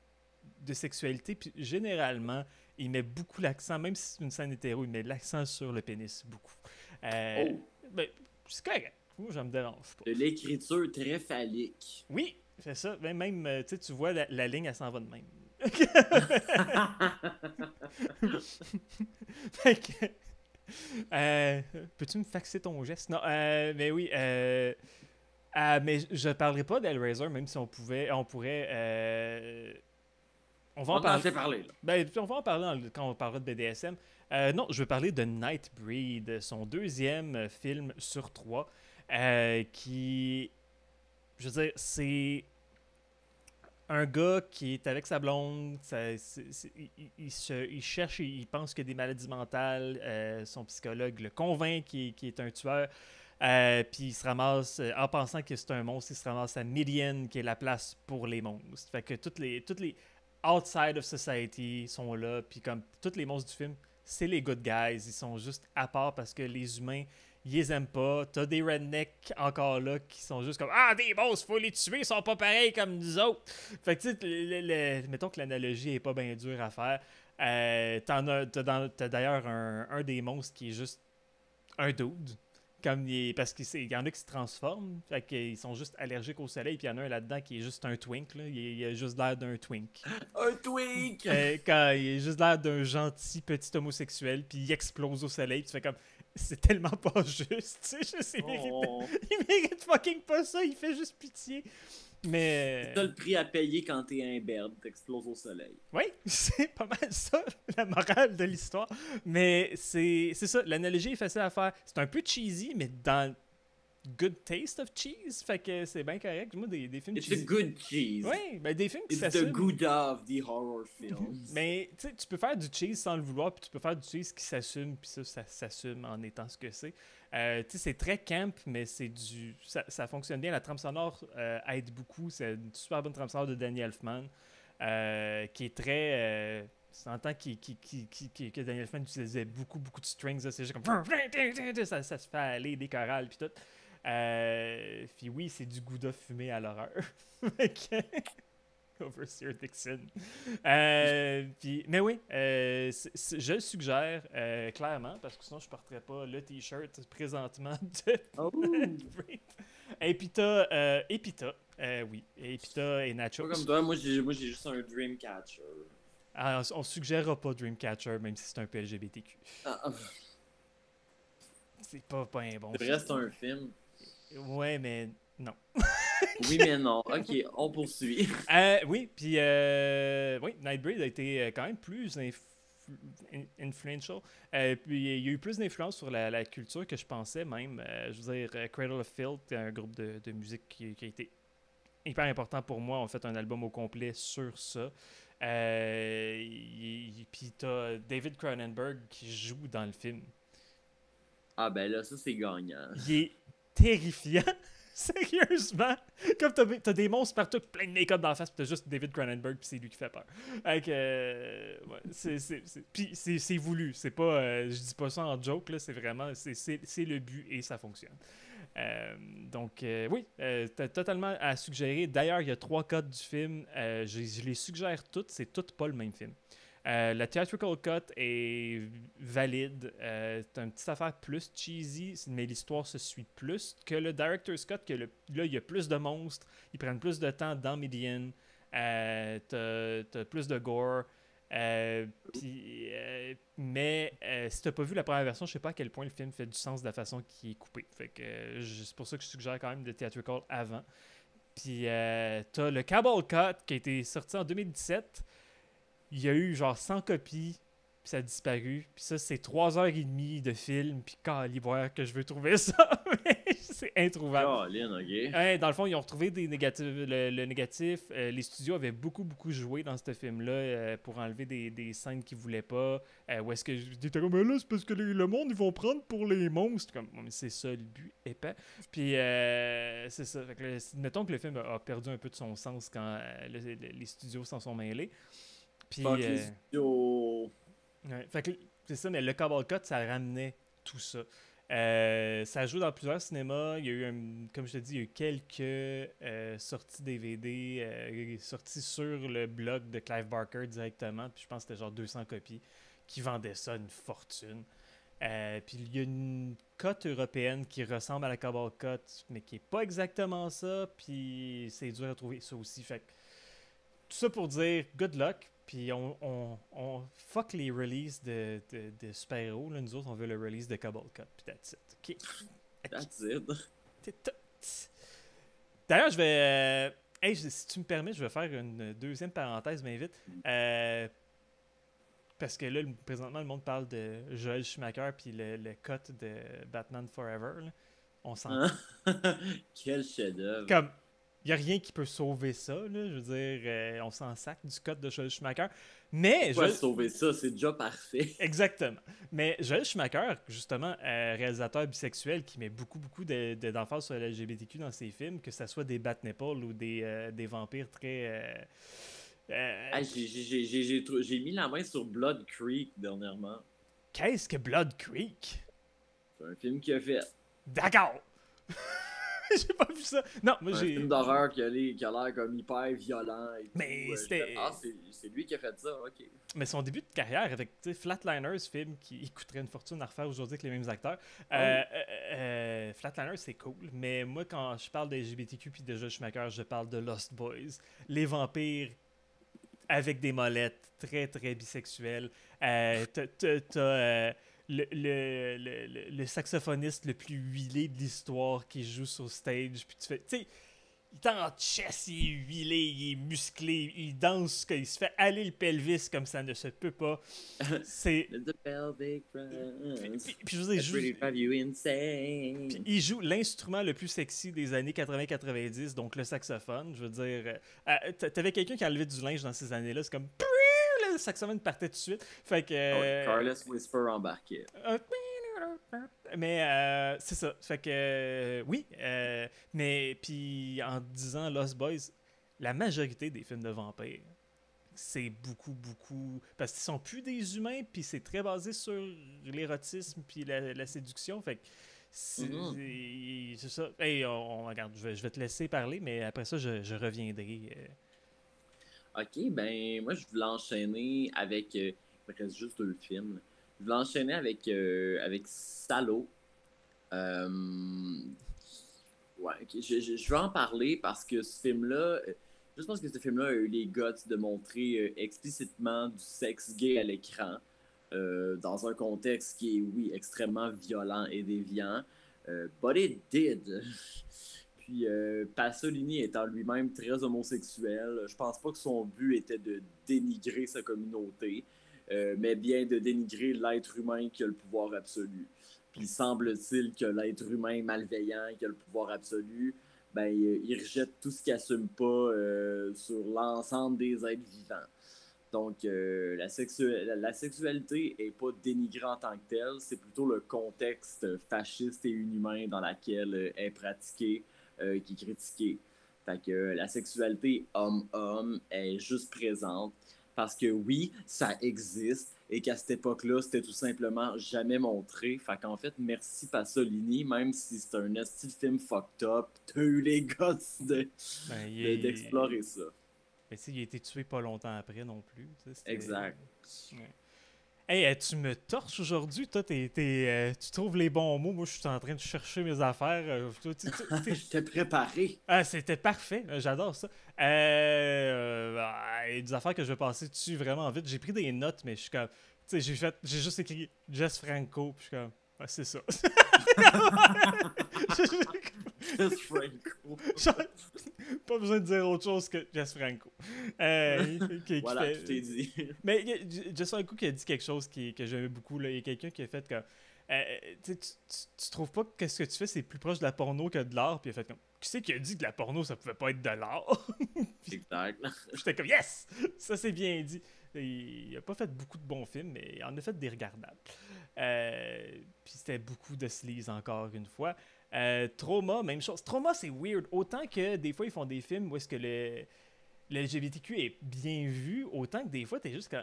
de sexualité. Puis généralement, il met beaucoup l'accent, même si c'est une scène hétéro, il met l'accent sur le pénis, beaucoup. Ben, c'est correct. Moi, ça me dérange pas. De l'écriture très phallique. Oui, c'est ça. Ben, même, tu vois, la ligne, elle s'en va de même. Fait que, peux-tu me faxer ton geste? Non, mais oui. Mais je parlerai pas d'Hellraiser, même si on pourrait. On va en parler. Ben, on va en parler quand on parlera de BDSM. Non, je veux parler de Nightbreed, son deuxième film sur 3, qui, je veux dire, c'est un gars qui est avec sa blonde, il cherche, il pense qu'il a des maladies mentales, son psychologue le convainc qu'il est un tueur, puis il se ramasse, en pensant que c'est un monstre, il se ramasse à Midian, qui est la place pour les monstres. Fait que toutes les outside of society sont là, puis comme tous les monstres du film, c'est les good guys, ils sont juste à part parce que les humains, ils les aiment pas. T'as des rednecks encore là qui sont juste comme « Ah, des monstres, faut les tuer, ils sont pas pareils comme nous autres! » Fait que tu sais, mettons que l'analogie est pas bien dure à faire. T'as d'ailleurs un des monstres qui est juste un dude. Parce qu'il y en a qui se transforment, fait qu'ils sont juste allergiques au soleil, puis il y en a un là-dedans qui est juste un twink, là. Il a juste l'air d'un twink. Un twink! Quand il a juste l'air d'un gentil petit homosexuel, puis il explose au soleil, puis tu fais comme, c'est tellement pas juste, tu sais, il mérite fucking pas ça, il fait juste pitié. Mais... C'est ça le prix à payer quand t'es un bird, t'exploses au soleil. Oui, c'est pas mal ça, la morale de l'histoire. Mais c'est ça, l'analogie est facile à faire. C'est un peu cheesy, mais dans good taste of cheese, fait que c'est bien correct. Moi, des films It's cheesy... a good cheese. Oui, ben des films qui It's the Gouda of the horror films. Mais tu peux faire du cheese sans le vouloir, puis tu peux faire du cheese qui s'assume, puis ça s'assume en étant ce que c'est. C'est très camp, mais c'est ça fonctionne bien. La trame sonore aide beaucoup. C'est une super bonne trame sonore de Danny Elfman, qui est très... c'est en temps que Danny Elfman utilisait beaucoup de strings. C'est juste comme... Ça se fait aller, des chorales, puis tout. Puis oui, c'est du Gouda fumé à l'horreur. Overseer Dixon. Mais oui, je le suggère clairement, parce que sinon je ne porterais pas le t-shirt présentement de Epita, oui, Epita et Nachos. Pas comme toi, moi j'ai juste un Dreamcatcher. Ah, on suggérera pas Dreamcatcher, même si c'est un peu LGBTQ. C'est pas un bon film. Reste un film. Ouais, mais non. Oui, mais non. Ok, on poursuit. Oui, puis oui, Nightbreed a été quand même plus influential. Puis il y a eu plus d'influence sur la culture que je pensais même. Je veux dire, Cradle of Filth, un groupe de musique qui a été hyper important pour moi. On a fait un album au complet sur ça. Puis t'as David Cronenberg qui joue dans le film. Ah ben là, ça c'est gagnant. Il est terrifiant. Sérieusement, comme t'as des monstres partout, plein de make-up dans la face, pis t'as juste David Cronenberg, pis c'est lui qui fait peur. Puis c'est voulu, c'est pas, je dis pas ça en joke, là, c'est vraiment, c'est le but et ça fonctionne. Donc, oui, t'as totalement à suggérer. D'ailleurs, il y a 3 codes du film, je les suggère toutes, c'est toutes pas le même film. La theatrical cut est valide. C'est une petite affaire plus cheesy, mais l'histoire se suit plus que le director's cut. Là, il y a plus de monstres. Ils prennent plus de temps dans Midian. T'as plus de gore. Mais si t'as pas vu la première version, je sais pas à quel point le film fait du sens de la façon qu'il est coupé. Fait que c'est pour ça que je suggère quand même le theatrical avant. Puis t'as le Cable Cut qui a été sorti en 2017. Il y a eu genre 100 copies puis ça a disparu. Puis ça, c'est 3h30 de film, puis calibre que je veux trouver ça, mais c'est introuvable. Caroline, ok. Ouais, dans le fond, ils ont retrouvé des négatifs, le négatif. Les studios avaient beaucoup joué dans ce film-là pour enlever des scènes qu'ils voulaient pas. Où est-ce que j'étais comme, mais là, c'est parce que le monde, ils vont prendre pour les monstres. Comme, mais c'est ça le but épais. Puis, c'est ça. Fait que mettons que le film a perdu un peu de son sens quand les studios s'en sont mêlés. Puis, Fuck les studios. ouais, fait que c'est ça, mais le Cable Cut, ça ramenait tout ça. Ça a joué dans plusieurs cinémas. Il y a eu, comme je te dis, il y a eu quelques sorties DVD, sorties sur le blog de Clive Barker directement. Puis je pense que c'était genre 200 copies qui vendaient ça une fortune. Puis il y a une cote européenne qui ressemble à la Cable Cut, mais qui est pas exactement ça. Puis c'est dur à trouver ça aussi. Fait que tout ça pour dire good luck. Puis on fuck les releases de super-héros. Là, nous autres, on veut le release de Cable Cut. Puis that's it. OK. That's it. D'ailleurs, je vais... hey, si tu me permets, je vais faire une deuxième parenthèse, bien vite. Parce que là, présentement, le monde parle de Joel Schumacher puis le cut de Batman Forever. Là. On s'en... Quel chef-d'œuvre. Comme... Il n'y a rien qui peut sauver ça, là. Je veux dire, on s'en sac du code de Joel Schumacher. Mais... Pourquoi sauver ça? C'est déjà parfait. Exactement. Mais Joel Schumacher, justement, réalisateur bisexuel qui met beaucoup d'emphase sur la LGBTQ dans ses films, que ce soit des Bat-Nipples ou des vampires très... J'ai mis la main sur Blood Creek dernièrement. Qu'est-ce que Blood Creek? C'est un film qu'il a fait. D'accord! J'ai pas vu ça. Non, moi j'ai. Un film d'horreur qui a l'air comme hyper violent. Et mais tout. c'était. C'est lui qui a fait ça, ok. Mais son début de carrière avec Flatliners, film qui coûterait une fortune à refaire aujourd'hui avec les mêmes acteurs. Flatliners, c'est cool. Mais moi, quand je parle de LGBTQ puis de Joel Schumacher, je parle de Lost Boys. Les vampires avec des molettes, très très bisexuels. T'as le saxophoniste le plus huilé de l'histoire qui joue sur stage, puis tu fais, tu sais, il est en chess, il est huilé, il est musclé, il danse, il se fait aller le pelvis comme ça ne se peut pas. C'est... The pelvic runs. Puis je veux dire, il joue l'instrument le plus sexy des années 80-90, donc le saxophone. Je veux dire, t'avais quelqu'un qui a levé du linge dans ces années-là, c'est comme... Le saxophone partait tout de suite. Fait que... Carlos Whisper embarqué. Mais c'est ça. Fait que oui. Mais puis en disant Lost Boys, la majorité des films de vampires, c'est beaucoup. Parce qu'ils sont plus des humains, puis c'est très basé sur l'érotisme puis la séduction. Fait que c'est ça. Hey, regarde, je vais te laisser parler, mais après ça, je reviendrai. Ok, ben moi je voulais enchaîner avec. Il me reste juste 2 films. Je voulais enchaîner avec Salo. Ouais, okay. Je vais en parler parce que ce film-là. Je pense que ce film-là a eu les guts de montrer explicitement du sexe gay à l'écran. Dans un contexte qui est, oui, extrêmement violent et déviant. But it did. Puis Pasolini étant lui-même très homosexuel, je pense pas que son but était de dénigrer sa communauté, mais bien de dénigrer l'être humain qui a le pouvoir absolu. Puis semble-t-il que l'être humain malveillant qui a le pouvoir absolu, ben il rejette tout ce qu'il assume pas sur l'ensemble des êtres vivants. Donc la sexualité est pas dénigrée en tant que telle, c'est plutôt le contexte fasciste et inhumain dans lequel est pratiquée qui est critiquée. Fait que la sexualité homme-homme est juste présente parce que oui, ça existe et qu'à cette époque-là, c'était tout simplement jamais montré. Fait qu'en fait, merci Pasolini, même si c'est un esti de film fucked up, t'as eu les gars d'explorer ça. Mais tu sais, il a été tué pas longtemps après non plus. Exact. Ouais. Hey, tu me torches aujourd'hui, toi, tu trouves les bons mots. Moi, je suis en train de chercher mes affaires. Je t'ai préparé. Ah, c'était parfait. J'adore ça. Il y a des affaires que je vais passer dessus vraiment vite. J'ai pris des notes, mais je suis comme... Tu sais, j'ai juste écrit Jess Franco, puis je suis comme... Ouais, c'est ça. Jess Franco. Pas besoin de dire autre chose que Jess Franco. Voilà, je t'ai dit. Mais Jess Franco qui a dit quelque chose que j'aimais beaucoup. Là. Il y a quelqu'un qui a fait comme... tu trouves pas que ce que tu fais, c'est plus proche de la porno que de l'art? Puis il a fait comme... Qui c'est qui a dit que la porno, ça pouvait pas être de l'art? Exact. J'étais comme, yes! Ça, c'est bien dit. Il a pas fait beaucoup de bons films, mais il en a fait des regardables. Puis c'était beaucoup de sleaze, encore une fois. Trauma, même chose. Trauma, c'est weird. Autant que des fois, ils font des films où est-ce que le LGBTQ est bien vu, autant que des fois, t'es juste comme...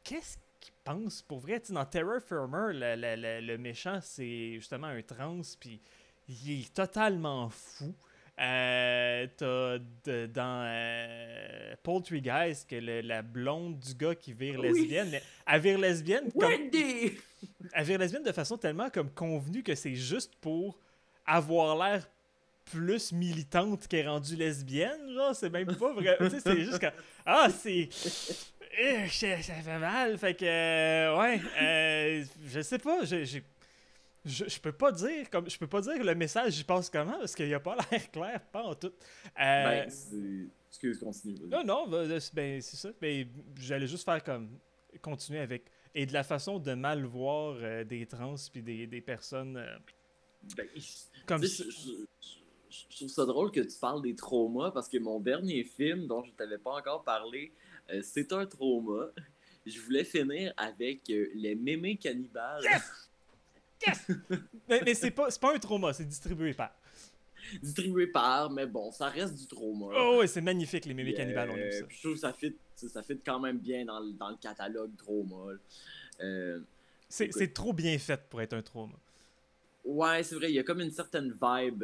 Qu'est-ce qu'ils pensent pour vrai? T'sais, dans Terror Firmer, le méchant, c'est justement un trans, puis il est totalement fou. Dans Poltergeist, que la blonde du gars qui vire lesbienne, mais elle vire lesbienne Wendy! Elle vire lesbienne de façon tellement comme convenue que c'est juste pour avoir l'air plus militante qu'elle est rendue lesbienne, genre, c'est même pas vrai. Tu sais, c'est juste que... Ah, c'est... ça fait mal, fait que... je sais pas, je peux pas dire comme je peux pas dire le message j'y passe comment parce qu'il y a pas l'air clair pas en tout. Excuse, continue. Non, c'est ça. Ben, j'allais juste faire comme continuer avec et de la façon de mal voir des trans puis des personnes comme ça. Je trouve ça drôle que tu parles des traumas parce que mon dernier film dont je t'avais pas encore parlé, c'est un trauma. Je voulais finir avec les mémés cannibales. Yes! mais c'est pas un trauma, c'est distribué par. Distribué par, mais bon, ça reste du trauma. Oh ouais, c'est magnifique, les mémés cannibales, on aime ça. Puis je trouve que ça fit quand même bien dans le catalogue trauma. C'est trop bien fait pour être un trauma. Ouais, c'est vrai, il y a comme une certaine vibe,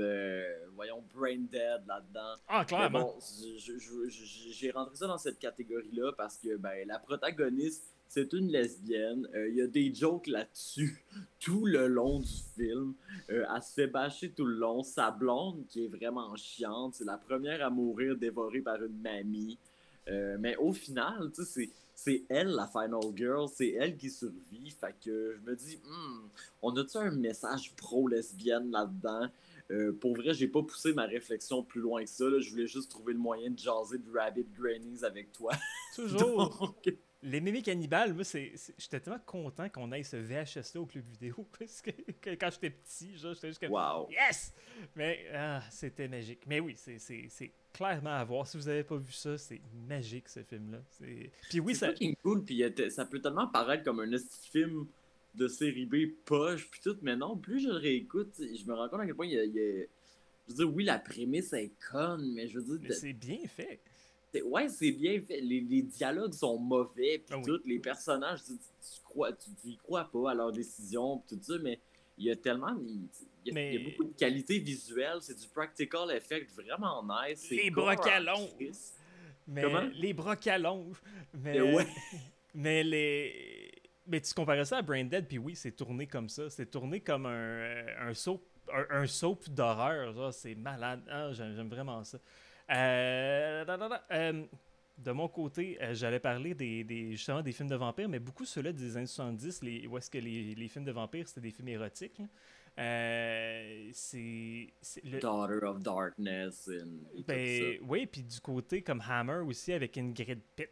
voyons, brain dead là-dedans. Ah, clairement. Bon, j'ai rentré ça dans cette catégorie-là parce que ben, la protagoniste, c'est une lesbienne. Il y a des jokes là-dessus tout le long du film. Elle se fait bâcher tout le long. Sa blonde, qui est vraiment chiante, c'est la première à mourir dévorée par une mamie. Mais au final, tu sais, c'est elle la final girl, c'est elle qui survit. Fait que je me dis, on a-tu un message pro-lesbienne là-dedans? Pour vrai, j'ai pas poussé ma réflexion plus loin que ça. Là. Je voulais juste trouver le moyen de jaser de Rabbit Grannies avec toi. Toujours! Donc... Les mémés cannibales, moi, j'étais tellement content qu'on aille ce VHS-là au club vidéo. Parce que quand j'étais petit, j'étais juste comme wow. Yes! Mais c'était magique. Mais oui, c'est clairement à voir. Si vous n'avez pas vu ça, c'est magique ce film-là. Puis oui, c'est fucking cool. Puis ça peut tellement paraître comme un film de série B poche, puis tout, mais non, plus je le réécoute, je me rends compte à quel point il y a... Je veux dire, oui, la prémisse est conne, mais je veux dire... Mais c'est bien fait. Ouais, c'est bien fait. Les dialogues sont mauvais, puis tout. Les personnages, tu y crois pas à leurs décisions, puis tout ça, mais il y a tellement... Il y a beaucoup de qualité visuelle, c'est du practical effect vraiment nice. Les bras qu'allongent! Comment? Les bras qu'allongent! Mais... ouais. Mais tu comparais ça à Brain Dead, puis oui, c'est tourné comme ça. C'est tourné comme un soap d'horreur. C'est malade. Ah, j'aime vraiment ça. De mon côté, j'allais parler justement des films de vampires, mais beaucoup ceux-là des années 70, où est-ce que les films de vampires, c'était des films érotiques. Daughter of Darkness. Oui, puis du côté comme Hammer aussi, avec Ingrid Pitt.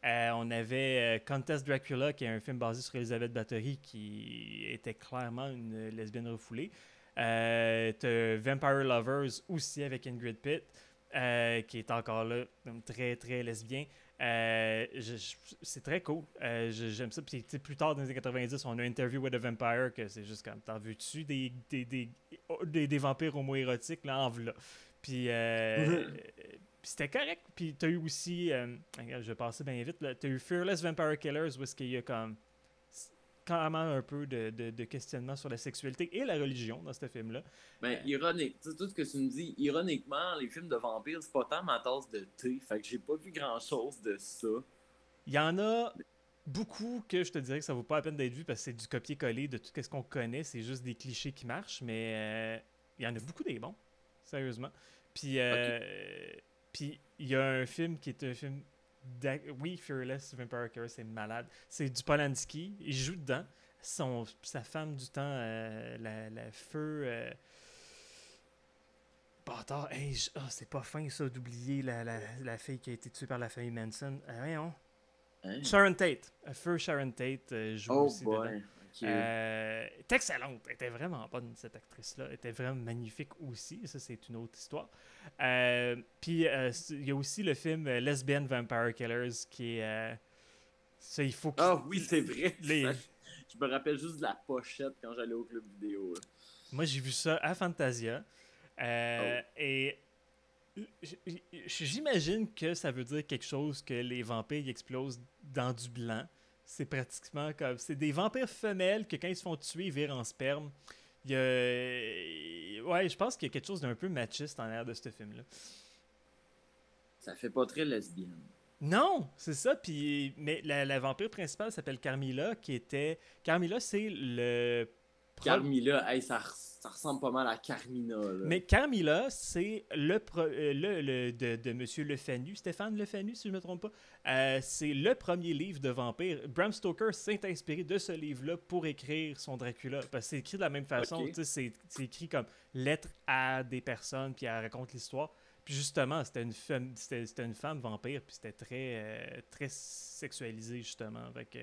On avait Countess Dracula, qui est un film basé sur Elizabeth Bathory, qui était clairement une lesbienne refoulée. T'as Vampire Lovers aussi avec Ingrid Pitt. Qui est encore là, très très lesbien. C'est très cool. J'aime ça. Puis plus tard dans les années 90, on a Interview with a Vampire, que c'est juste comme t'en veux-tu des vampires homo-érotiques là en v'là. Puis c'était correct. Puis t'as eu aussi, je vais passer bien vite, t'as eu Fearless Vampire Killers, où est-ce qu'il y a comme carrément un peu de questionnement sur la sexualité et la religion dans ce film-là. Ben, ironique. Tu sais, tout ce que tu me dis, ironiquement, les films de vampires, c'est pas tant ma tasse de thé. Fait que j'ai pas vu grand-chose de ça. Il y en a beaucoup que je te dirais que ça vaut pas la peine d'être vu parce que c'est du copier-coller de tout ce qu'on connaît. C'est juste des clichés qui marchent, mais il y en a beaucoup des bons, sérieusement. Puis, puis il y a un film qui est un film... Oui, Fearless Vampire Killer, c'est malade. C'est du Polanski. Il joue dedans. Sa femme du temps, la feu... Bâtard, hey, c'est pas fin ça d'oublier la fille qui a été tuée par la famille Manson. Voyons. Hein? Sharon Tate. Feu Sharon Tate joue Oh aussi dedans. boy. Ok. Elle est excellente. Elle était vraiment bonne, cette actrice-là. Elle était vraiment magnifique aussi. Ça, c'est une autre histoire. Puis, il y a aussi le film Lesbian Vampire Killers qui est... ça, il faut Ah oui, c'est vrai. les... Je me rappelle juste de la pochette quand j'allais au club vidéo. Là. Moi, j'ai vu ça à Fantasia. Oh. Et j'imagine que ça veut dire quelque chose que les vampires explosent dans du blanc. C'est pratiquement comme... C'est des vampires femelles que quand ils se font tuer, ils virent en sperme. Il y a... Ouais, je pense qu'il y a quelque chose d'un peu machiste en l'air de ce film-là. Ça fait pas très lesbienne. Non, c'est ça. Puis, mais la vampire principale s'appelle Carmilla, qui était... Carmilla, c'est le... Carmilla, hey, ça ressemble pas mal à Carmina. Là. Mais Carmilla, c'est de Monsieur Le Fanu, Stéphane Le Fanu, si je ne me trompe pas. C'est le premier livre de vampire. Bram Stoker s'est inspiré de ce livre-là pour écrire son Dracula. Parce que c'est écrit de la même façon. Okay. C'est écrit comme lettre à des personnes, puis elle raconte l'histoire. Puis justement, c'était une femme vampire, puis c'était très sexualisé, justement. Avec,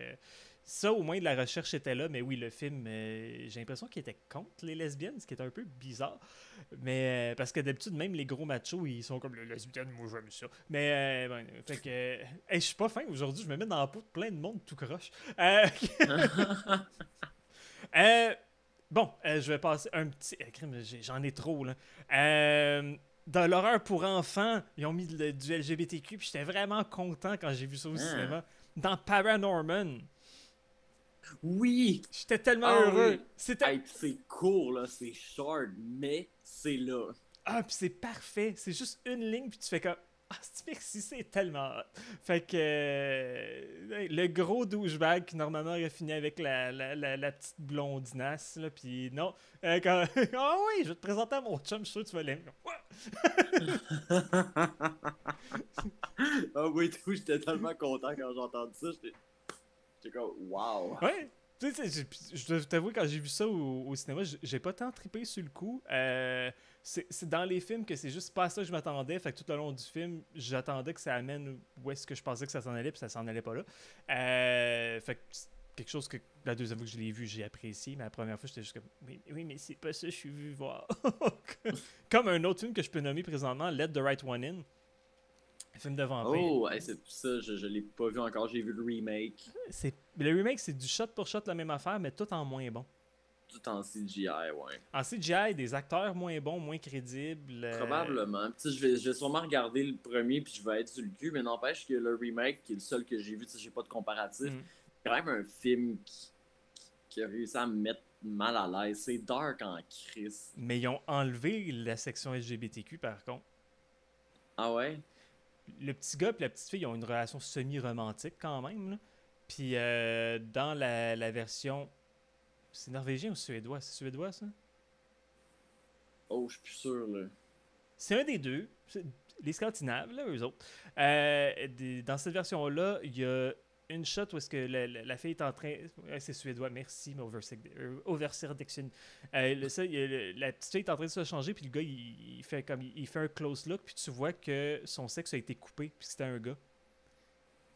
ça, au moins, la recherche était là, mais oui, le film, j'ai l'impression qu'il était contre les lesbiennes, ce qui est un peu bizarre. Mais parce que d'habitude, même les gros machos, ils sont comme les lesbiennes, moi j'aime ça. Mais, bon, fait que, je suis pas fin aujourd'hui, je me mets dans la peau de plein de monde tout croche. Bon, je vais passer un petit. J'en ai trop, là. Dans l'horreur pour enfants, ils ont mis du LGBTQ, puis j'étais vraiment content quand j'ai vu ça au cinéma. Dans Paranorman. Oui! J'étais tellement heureux. Oui. Hey, c'est court, là, c'est short, mais c'est là. Ah, puis c'est parfait. C'est juste une ligne, puis tu fais comme... Ah, merci, c'est tellement hot. Fait que le gros douchebag qui normalement aurait fini avec la petite blondinasse, là, puis non. Quand... Ah oui, je vais te présenter à mon chum, je suis sûr que tu vas l'aimer. Ah oui, tout, j'étais tellement content quand j'ai entendu ça. J'étais comme, wow. Ouais. Tu sais, je dois t'avouer, quand j'ai vu ça au cinéma, j'ai pas tant trippé sur le coup. C'est dans les films que c'est juste pas à ça que je m'attendais. Fait que tout au long du film, j'attendais que ça amène où est-ce que je pensais que ça s'en allait, puis ça s'en allait pas là. Fait que c'est quelque chose que la deuxième fois que je l'ai vu, j'ai apprécié, mais la première fois, j'étais juste comme oui, mais c'est pas ça que je suis vu voir. Comme un autre film que je peux nommer présentement, Let the Right One In. Un film de vampire. Oh, hey, c'est ça, je l'ai pas vu encore, j'ai vu le remake. Le remake, c'est du shot pour shot la même affaire, mais tout en moins bon. Tout en CGI, ouais. En CGI, des acteurs moins bons, moins crédibles. Probablement. Je vais sûrement regarder le premier puis je vais être sur le cul, mais n'empêche que le remake, qui est le seul que j'ai vu, j'ai pas de comparatif, c'est quand même un film qui a réussi à me mettre mal à l'aise. C'est dark en crise. Mais ils ont enlevé la section LGBTQ par contre. Ah ouais? Le petit gars et la petite fille ont une relation semi-romantique quand même. Là. Puis dans la version... C'est norvégien ou suédois? C'est suédois, ça? Oh, je suis plus sûr, là. C'est un des deux. Les Scandinaves, là, eux autres. Dans cette version-là, il y a une shot où est-ce que la fille est en train... c'est suédois, merci, mais Oversirdiction. La petite fille est en train de se changer, puis le gars, il fait un close look, puis tu vois que son sexe a été coupé, puis c'était un gars.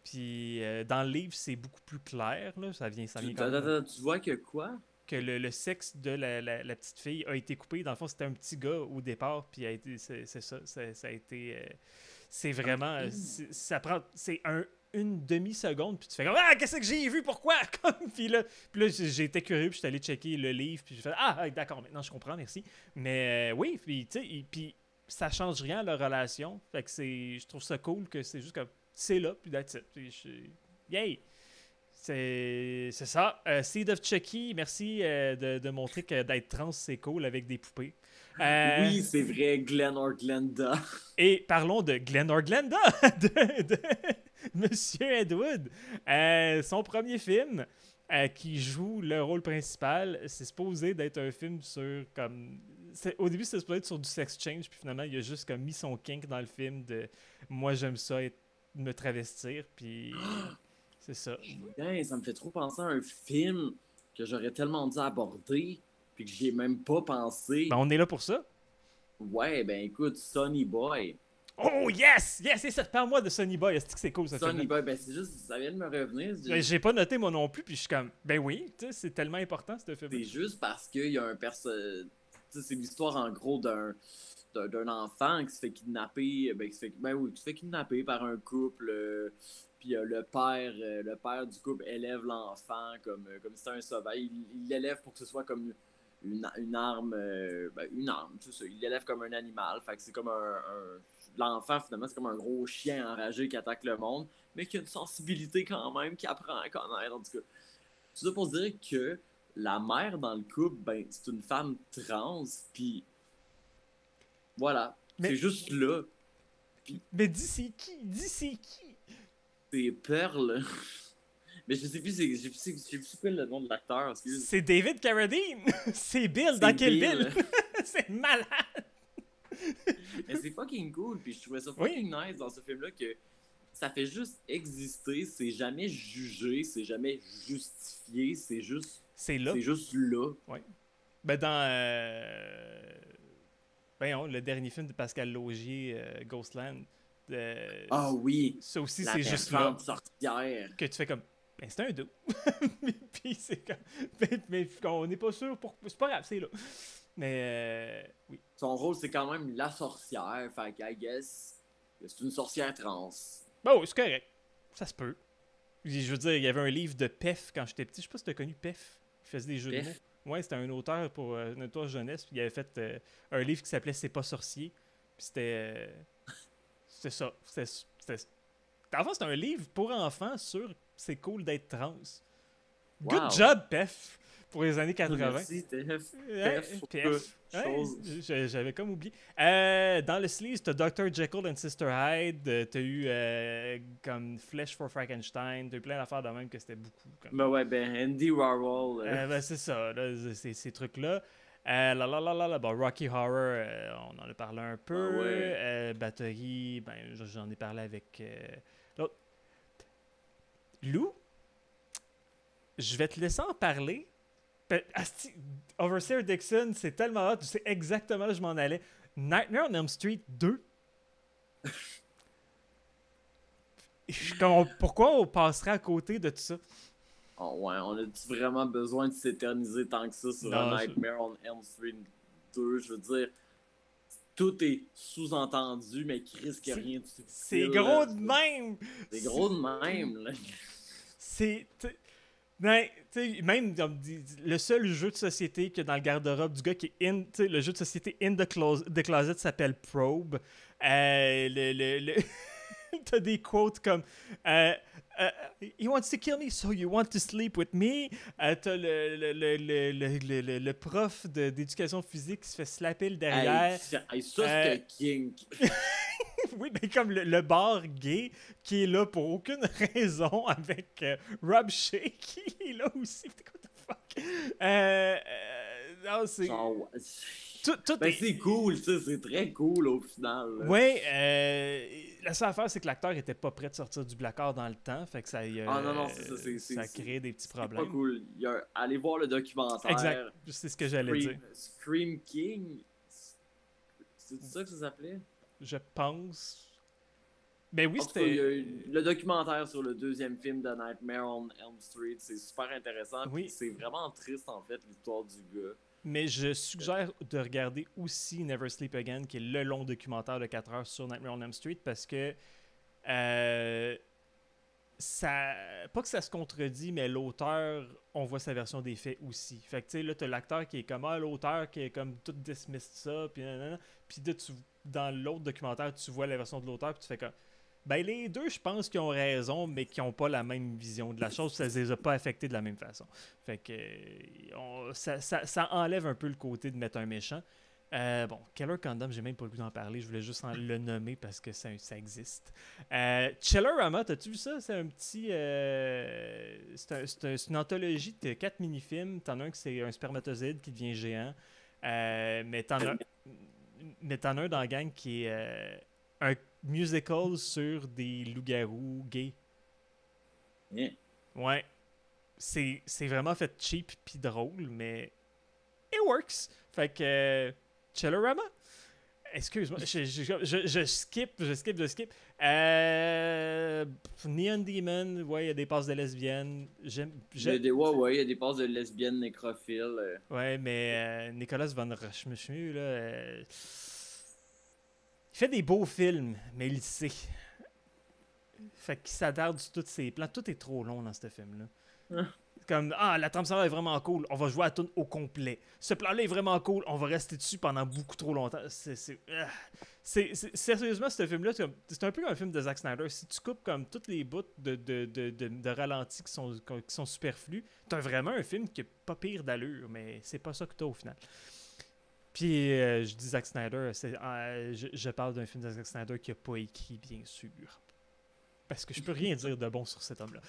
Puis dans le livre, c'est beaucoup plus clair, là. Ça vient tu vois que quoi? Que le sexe de la petite fille a été coupé. Dans le fond, c'était un petit gars au départ, puis c'est ça. Ça a été... c'est vraiment... ça prend... C'est une demi-seconde, puis tu fais comme « Ah, qu'est-ce que j'ai vu? Pourquoi? » Puis là, j'ai été curieux, puis je suis allé checker le livre, puis j'ai fait « Ah, d'accord, maintenant je comprends, merci. » Mais oui, puis tu sais, puis ça change rien à leur relation. Fait que je trouve ça cool que c'est juste comme... C'est là, puis that's it. Yay! C'est ça. Seed of Chucky, merci de montrer que d'être trans, c'est cool avec des poupées. Oui, c'est vrai, Glenn or Glenda. Et parlons de Glenn or Glenda, de Monsieur Ed Wood. Son premier film, qui joue le rôle principal, c'est supposé d'être un film sur comme... Au début, c'était supposé être sur du sex change, puis finalement, il a juste comme mis son kink dans le film de « Moi, j'aime ça, me travestir », puis... C'est ça. Putain, ça me fait trop penser à un film que j'aurais tellement dû aborder puis que j'y ai même pas pensé. Ben, on est là pour ça. Ouais, ben écoute, Sonny Boy. Oh yes! Yes, c'est ça. Parle-moi de Sonny Boy. Est-ce que c'est cool, ce film? Sonny Boy, ben c'est juste, ça vient de me revenir. J'ai pas noté moi non plus, puis je suis comme, ben oui, tu sais, c'est tellement important, ce film. C'est juste parce qu'il y a un personnage. C'est l'histoire en gros d'un enfant qui se fait kidnapper, qui se fait kidnapper par un couple, puis le père du couple élève l'enfant comme si c'était un sauvage. Il l'élève pour que ce soit comme une arme, une arme, tout ça. Il l'élève comme un animal, fait que c'est comme l'enfant finalement c'est comme un gros chien enragé qui attaque le monde, mais qui a une sensibilité quand même, qui apprend à connaître, en tout cas. Tout ça pour dire que la mère dans le couple, ben, c'est une femme trans, puis voilà. C'est juste là. Pis, mais dis c'est qui? Dis c'est qui? C'est Pearl. Mais je sais plus c'est quoi le nom de l'acteur, excuse. C'est David Carradine! C'est Bill dans Kill Bill! C'est malade! Mais c'est fucking cool, puis je trouvais ça fucking nice dans ce film-là que ça fait juste exister, c'est jamais jugé, c'est jamais justifié, c'est juste... C'est là. C'est juste là. Ouais. Ben dans... le dernier film de Pascal Laugier, Ghostland. Ah oui! Ça aussi, la c'est juste là. sorcière. Que tu fais comme... Ben, c'est un dos. Puis c'est comme... Mais on n'est pas sûr pour... C'est pas grave, c'est là. Mais oui. Son rôle, c'est quand même la sorcière. Fait que, I guess, c'est une sorcière trans. Bon, c'est correct. Ça se peut. Je veux dire, il y avait un livre de Pef quand j'étais petit. Je sais pas si tu as connu Pef. Il faisait des jeux de mots. Ouais, c'était un auteur pour notre auteur jeunesse. Puis il avait fait un livre qui s'appelait C'est pas sorcier. Puis c'était... c'était ça. En fait, c'était un livre pour enfants sur c'est cool d'être trans. Wow. Good job, Pef! Pour les années 80. Merci, Pef. J'avais comme oublié. Dans le sleeve, t'as Dr. Jekyll and Sister Hyde. T'as eu comme Flesh for Frankenstein. T'as eu plein d'affaires de même que c'était beaucoup. Comme... Ben ouais, Andy Warhol. Ben c'est ça, là, ces trucs-là. Rocky Horror, on en a parlé un peu. Batterie, j'en ai parlé avec l'autre. Lou, je vais te laisser en parler. Overseer Dixon, c'est tellement hot, tu sais exactement là où je m'en allais. Nightmare on Elm Street 2. Pourquoi on passerait à côté de tout ça? Oh ouais, on a vraiment besoin de s'éterniser tant que ça sur un Nightmare on Elm Street 2, je veux dire. Tout est sous-entendu, mais Chris qui a rien de subtil. C'est gros de même! C'est gros de même, là. C'est... Ben, même le seul jeu de société qu'il y a dans le garde-robe du gars qui est le jeu de société In the Closet s'appelle Probe. T'as des quotes comme He wants to kill me, so you want to sleep with me. T'as le prof d'éducation physique qui se fait slapper le derrière. Ça c'est kink. Oui, mais comme le bar gay qui est là pour aucune raison avec Rob Shea qui est là aussi. What the fuck? Non, c'est... c'est cool, ça, c'est très cool au final. Oui, la seule affaire, c'est que l'acteur était pas prêt de sortir du placard dans le temps, fait que ça ça crée des petits problèmes. C'est pas cool. Allez voir le documentaire. Exact, c'est ce que j'allais dire. Scream King, c'est ça que ça s'appelait? Je pense. Ben oui, c'était. Le documentaire sur le deuxième film de Nightmare on Elm Street, c'est super intéressant. Oui. C'est vraiment triste, en fait, l'histoire du gars. Mais je suggère de regarder aussi Never Sleep Again, qui est le long documentaire de 4 heures sur Nightmare on Elm Street, parce que ça, pas que ça se contredit, mais l'auteur, on voit sa version des faits aussi. Fait que tu sais, là, t'as l'acteur qui est comme l'auteur qui est comme tout dismiss ça, puis dans l'autre documentaire, tu vois la version de l'auteur, puis tu fais comme ben les deux, je pense qu'ils ont raison, mais qu'ils n'ont pas la même vision de la chose, ça les a pas affectés de la même façon. Fait que ça enlève un peu le côté de mettre un méchant. Killer Condom, j'ai même pas le goût d'en parler, je voulais juste le nommer parce que ça existe. Chillerama, t'as-tu vu ça? C'est un petit... c'est une anthologie de 4 mini-films. T'en as un qui c'est un spermatozoïde qui devient géant. Mais t'en as un dans la gang qui est un musical sur des loups-garous gays. Yeah. Ouais. C'est vraiment fait cheap pis drôle, mais it works. Fait que... Chillerama. Excuse-moi, je skip. Neon Demon, ouais, il y a des passes de lesbiennes. Il y a des passes de lesbiennes nécrophiles. Ouais, mais Nicolas Von Rochemouchemu, là, il fait des beaux films, mais il le sait. Fait qu'il s'attarde sur tous ses plans. Tout est trop long dans ce film-là. Comme, la trame sonore est vraiment cool, on va jouer à tout au complet. Ce plan-là est vraiment cool, on va rester dessus pendant beaucoup trop longtemps. Sérieusement, ce film-là, c'est un peu comme un film de Zack Snyder. Si tu coupes comme toutes les bouts de ralentis qui sont superflus, t'as vraiment un film qui est pas pire d'allure, mais c'est pas ça que t'as au final. Puis, je dis Zack Snyder, je parle d'un film de Zack Snyder qui a pas écrit, bien sûr. Parce que je peux rien dire de bon sur cet homme-là.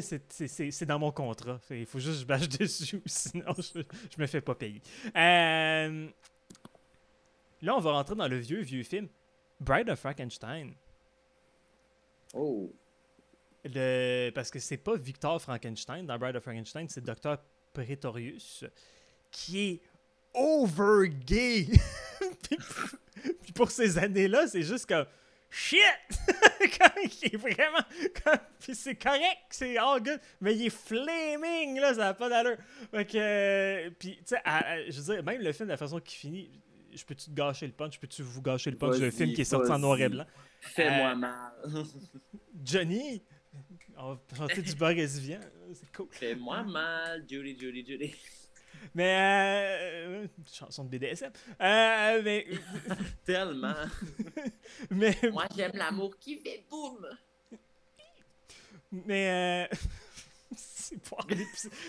C'est dans mon contrat. Il faut juste que je bâche dessus, sinon je me fais pas payer. Là, on va rentrer dans le vieux film. Bride of Frankenstein. Oh. Parce que c'est pas Victor Frankenstein dans Bride of Frankenstein, c'est Dr. Pretorius, qui est over gay. Puis pour ces années-là, c'est juste comme shit! Il est vraiment. Puis c'est correct, c'est all good, mais il est flaming, là, ça n'a pas d'allure. Puis, tu sais, je veux dire, même le film, de la façon qu'il finit, je peux-tu te gâcher le punch? Peux-tu vous gâcher le punch d'un film qui est sorti en noir et blanc? Fais-moi mal. Johnny, on va chanter du Boris Vian, c'est cool. Fais-moi mal, Judy. Mais chanson de BDSM. Mais tellement. Mais moi j'aime l'amour qui fait boum. Mais c'est pas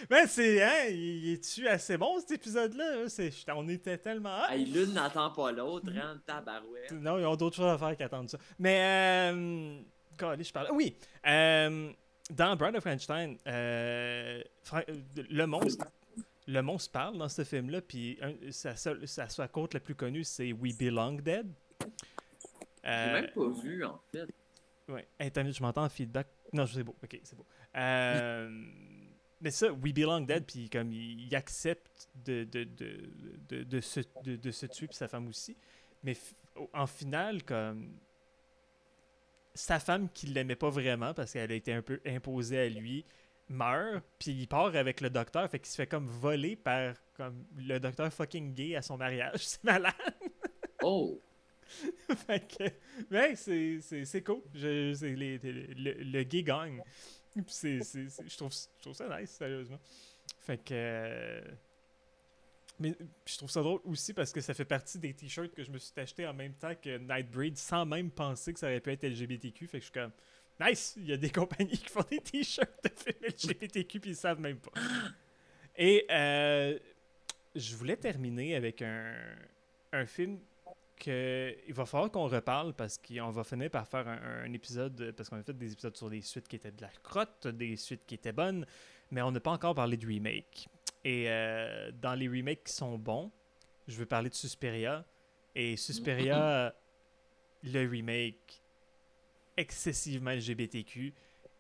mais c'est il est-tu assez bon cet épisode-là? On était tellement l'une n'attend pas l'autre, hein, tabarouette. Non, ils ont d'autres choses à faire qu'attendre ça. Mais je parle. Oui. Dans Bride of Frankenstein, le monstre parle dans ce film-là, puis sa quote la plus connue, c'est We Belong Dead. J'ai même pas vu, en fait. Ouais. Attends, je m'entends en feedback. Non, c'est beau. Ok, c'est beau. Mais ça, We Belong Dead, puis comme il accepte de se tuer, puis sa femme aussi. Mais en finale, comme sa femme qui l'aimait pas vraiment, parce qu'elle a été un peu imposée à lui, meurt, puis il part avec le docteur, fait qu'il se fait comme voler par comme le docteur fucking gay à son mariage. C'est malade! Oh! Fait que, ouais, c'est cool. Le gay gagne. Je trouve ça nice, sérieusement. Fait que... mais je trouve ça drôle aussi parce que ça fait partie des t-shirts que je me suis acheté en même temps que Nightbreed sans même penser que ça aurait pu être LGBTQ. Fait que je suis comme... Nice! Il y a des compagnies qui font des t-shirts de films LGBTQ puis ils savent même pas. Et je voulais terminer avec un film il va falloir qu'on reparle parce qu'on va finir par faire un épisode, parce qu'on a fait des épisodes sur des suites qui étaient de la crotte, des suites qui étaient bonnes, mais on n'a pas encore parlé de remake. Et dans les remakes qui sont bons, je veux parler de Suspiria. Et Suspiria, le remake, excessivement LGBTQ,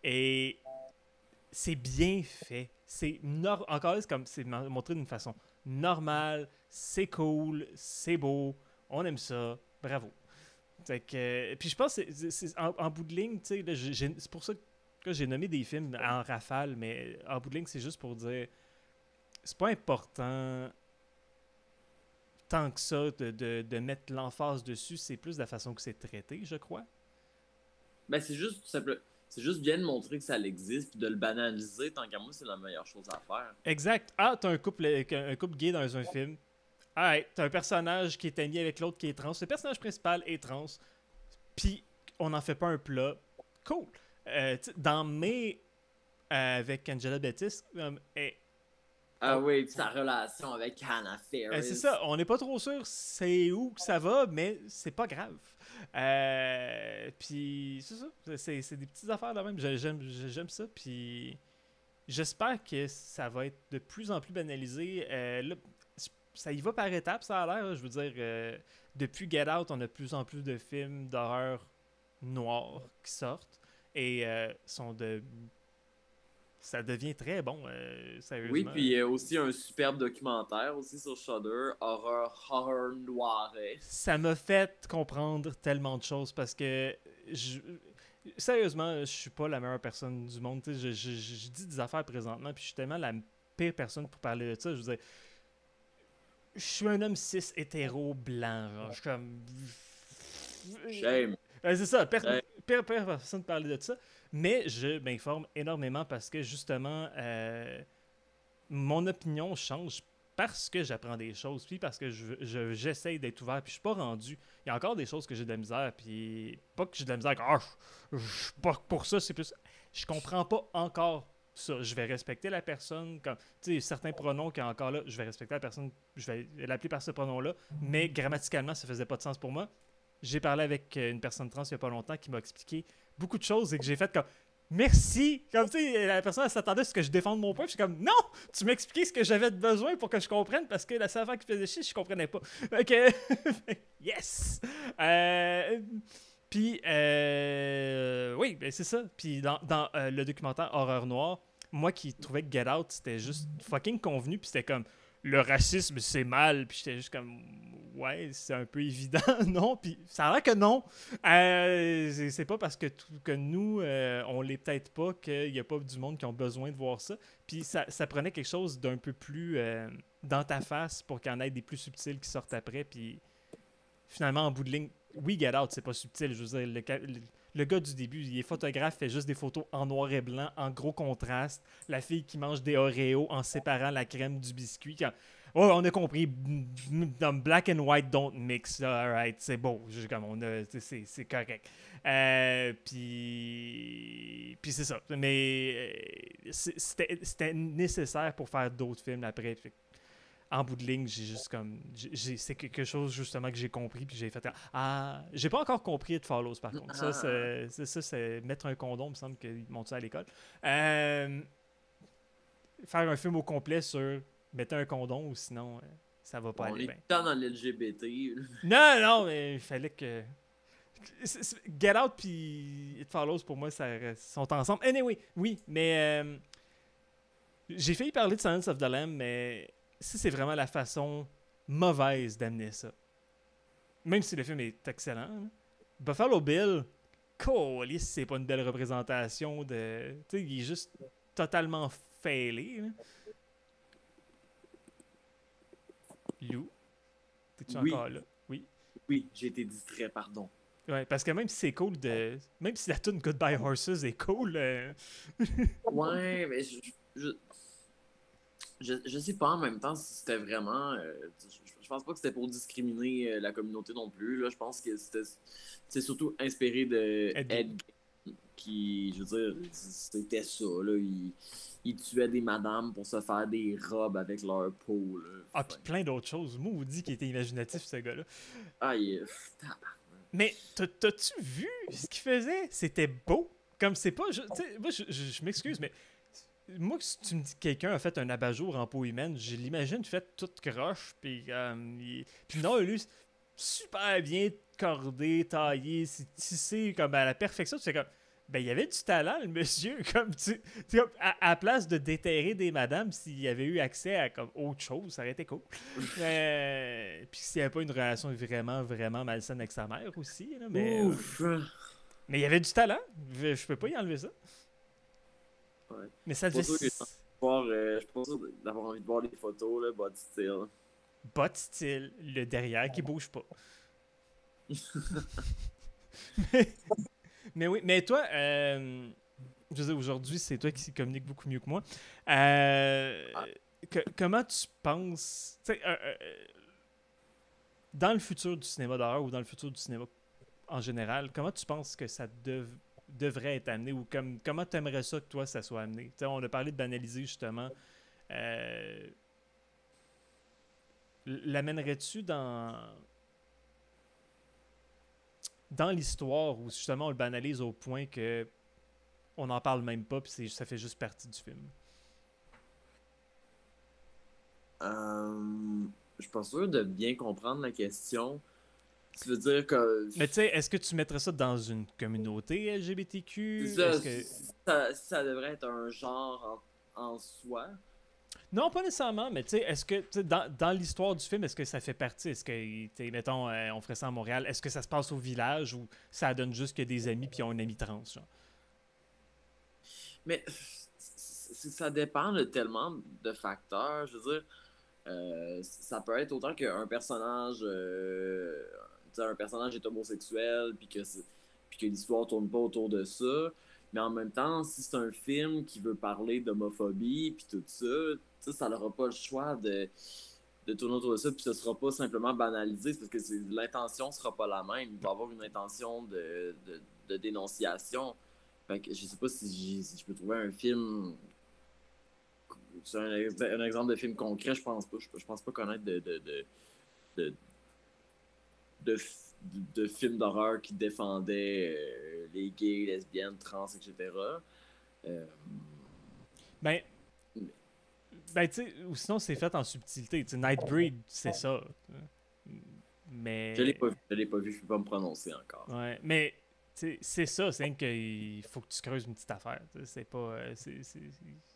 et c'est bien fait. Encore là, c'est montré d'une façon normale, c'est cool, c'est beau, on aime ça, bravo. Puis je pense que c'est en bout de ligne, c'est pour ça que j'ai nommé des films en rafale, mais en bout de ligne, c'est juste pour dire, c'est pas important tant que ça de mettre l'emphase dessus, c'est plus la façon que c'est traité, je crois. Ben c'est juste bien de montrer que ça existe puis de le banaliser, tant qu'à moi, c'est la meilleure chose à faire. Exact. T'as un couple gay dans un film. T'as un personnage qui est ami avec l'autre qui est trans. Le personnage principal est trans. Puis, on n'en fait pas un plat. Cool. Dans May, avec Angela Bettis, oui, sa relation avec Hannah Faris. C'est ça. On n'est pas trop sûr c'est où que ça va, mais c'est pas grave. Puis, c'est ça. C'est des petites affaires de même. J'aime ça. Puis, j'espère que ça va être de plus en plus banalisé. Là, ça y va par étapes, ça a l'air. Je veux dire, depuis Get Out, on a de plus en plus de films d'horreur noirs qui sortent et sont de ça devient très bon, Oui, sérieusement. puis il y a aussi un superbe documentaire aussi sur Shudder, horror noiret. Ça m'a fait comprendre tellement de choses parce que sérieusement, je suis pas la meilleure personne du monde. Je dis des affaires présentement, puis je suis tellement la pire personne pour parler de ça. Je veux dire, je suis un homme cis hétéro blanc. Genre. Je suis comme. Shame. C'est ça, Shame. pire personne de parler de ça. Mais je m'informe énormément parce que justement, mon opinion change parce que j'apprends des choses, puis parce que j'essaye d'être ouvert, puis je suis pas rendu. Il y a encore des choses que j'ai de la misère, puis pas que j'ai de la misère, je suis pas pour ça, c'est plus. Je comprends pas encore ça. Je vais respecter la personne, comme, tu sais, certains pronoms qui sont encore là, je vais respecter la personne, je vais l'appeler par ce pronom-là, mais grammaticalement, ça faisait pas de sens pour moi. J'ai parlé avec une personne trans il y a pas longtemps qui m'a expliqué beaucoup de choses et que j'ai fait comme merci. Comme tu sais, la personne s'attendait à ce que je défende mon point. Puis je suis comme non, tu m'expliquais ce que j'avais de besoin pour que je comprenne parce que la seule affaire qui faisait chier, je comprenais pas. Ok, yes. Puis oui, ben c'est ça. Puis dans le documentaire Horreur Noire, moi qui trouvais que Get Out c'était juste fucking convenu, puis c'était comme le racisme c'est mal, puis j'étais juste comme ouais, c'est un peu évident, non? Puis ça a l'air que non. C'est pas parce que nous, on l'est peut-être pas qu'il n'y a pas du monde qui ont besoin de voir ça. Puis ça prenait quelque chose d'un peu plus dans ta face pour qu'il y en ait des plus subtils qui sortent après. Puis finalement, en bout de ligne, oui, Get Out, c'est pas subtil. Je veux dire, le gars du début, il est photographe, fait juste des photos en noir et blanc, en gros contraste. La fille qui mange des Oreos en séparant la crème du biscuit. Oh, on a compris. Black and white don't mix. Alright, c'est beau. C'est correct. Puis c'est ça. Mais c'était nécessaire pour faire d'autres films après. En bout de ligne, j'ai juste comme. C'est quelque chose justement que j'ai compris. Puis j'ai fait. Ah, j'ai pas encore compris It Follows par contre. Ça, c'est mettre un condom, il me semble qu'ils montent ça à l'école. Faire un film au complet sur mettez un condom ou sinon ça va pas aller bien. On est dans l'LGBT. Non, mais il fallait que. Get Out puis It Follows pour moi ça sont ensemble. Anyway, oui, mais j'ai failli parler de Silence of the Lamb, mais si c'est vraiment la façon mauvaise d'amener ça. Même si le film est excellent. Là. Buffalo Bill, c'est pas une belle représentation de. Tu sais, il est juste totalement failé. Là. Lou, t'es-tu encore là? Oui. Oui, j'ai été distrait, pardon. Ouais, parce que même si c'est cool de. Même si la tune Goodbye Horses est cool. Ouais, mais je sais pas en même temps si c'était vraiment. Je pense pas que c'était pour discriminer la communauté non plus. Là. Je pense que c'est surtout inspiré de Ed Gein, qui, je veux dire, c'était ça. Là. Il tuait des madames pour se faire des robes avec leur peau. Là. Ah, puis plein d'autres choses. Maudit qui était imaginatif, ce gars-là. Ah, Mais t'as-tu vu ce qu'il faisait? C'était beau. Comme c'est pas. Moi, je m'excuse, mais. Moi, si tu me dis que quelqu'un a fait un abat-jour en peau humaine, je l'imagine fait toute croche. Puis non, lui, super bien cordé, taillé, c'est tissé comme à la perfection. Tu sais, comme. Ben, il y avait du talent, le monsieur. Comme à place de déterrer des madames, s'il y avait eu accès à comme autre chose, ça aurait été cool. Puis s'il n'y avait pas une relation vraiment, vraiment malsaine avec sa mère aussi. Là, mais il y avait du talent. Je peux pas y enlever ça. Ouais. Mais ça devait. Je suis pas sûr d'avoir envie de voir les photos, là, bot style. Bot style, le derrière qui bouge pas. mais oui, mais toi, je veux dire, aujourd'hui, c'est toi qui communique beaucoup mieux que moi. Comment tu penses, dans le futur du cinéma d'horreur ou dans le futur du cinéma en général, comment tu penses que ça devrait être amené ou comment tu aimerais ça que toi, ça soit amené? T'sais, on a parlé de banaliser justement. L'amènerais-tu dans l'histoire où justement on le banalise au point que on n'en parle même pas puis ça fait juste partie du film? Je suis pas sûr de bien comprendre la question. Tu veux dire que... Mais tu sais, est-ce que tu mettrais ça dans une communauté LGBTQ? Ça, Est-ce que... ça devrait être un genre en soi. Non, pas nécessairement, mais tu sais, est-ce que, tu sais, dans l'histoire du film, est-ce que ça fait partie? Est-ce que, tu sais, mettons, on ferait ça à Montréal, est-ce que ça se passe au village ou ça donne juste que des amis puis ils ont un ami trans, genre? Mais ça dépend de tellement de facteurs. Je veux dire, ça peut être autant qu'un personnage, tu sais, un personnage est homosexuel, puis que l'histoire tourne pas autour de ça. Mais en même temps, si c'est un film qui veut parler d'homophobie, puis tout ça, tu sais, ça n'aura pas le choix de tourner autour de ça, puis ce sera pas simplement banalisé, c'est parce que l'intention sera pas la même. Il va y avoir une intention de dénonciation. Fait que je sais pas si je peux trouver un film. C'est un exemple de film concret, je pense pas. Je pense pas connaître de, de, de films d'horreur qui défendaient les gays, lesbiennes, trans, etc. Euh, Ben, ben tu sais, ou sinon c'est fait en subtilité. Tu sais, Nightbreed, c'est ça. je l'ai Mais, pas vu, je l'ai pas vu, je peux pas me prononcer encore. ouais, mais tu sais, c'est ça, c'est qu'il faut que tu creuses une petite affaire. Tu sais, c'est pas,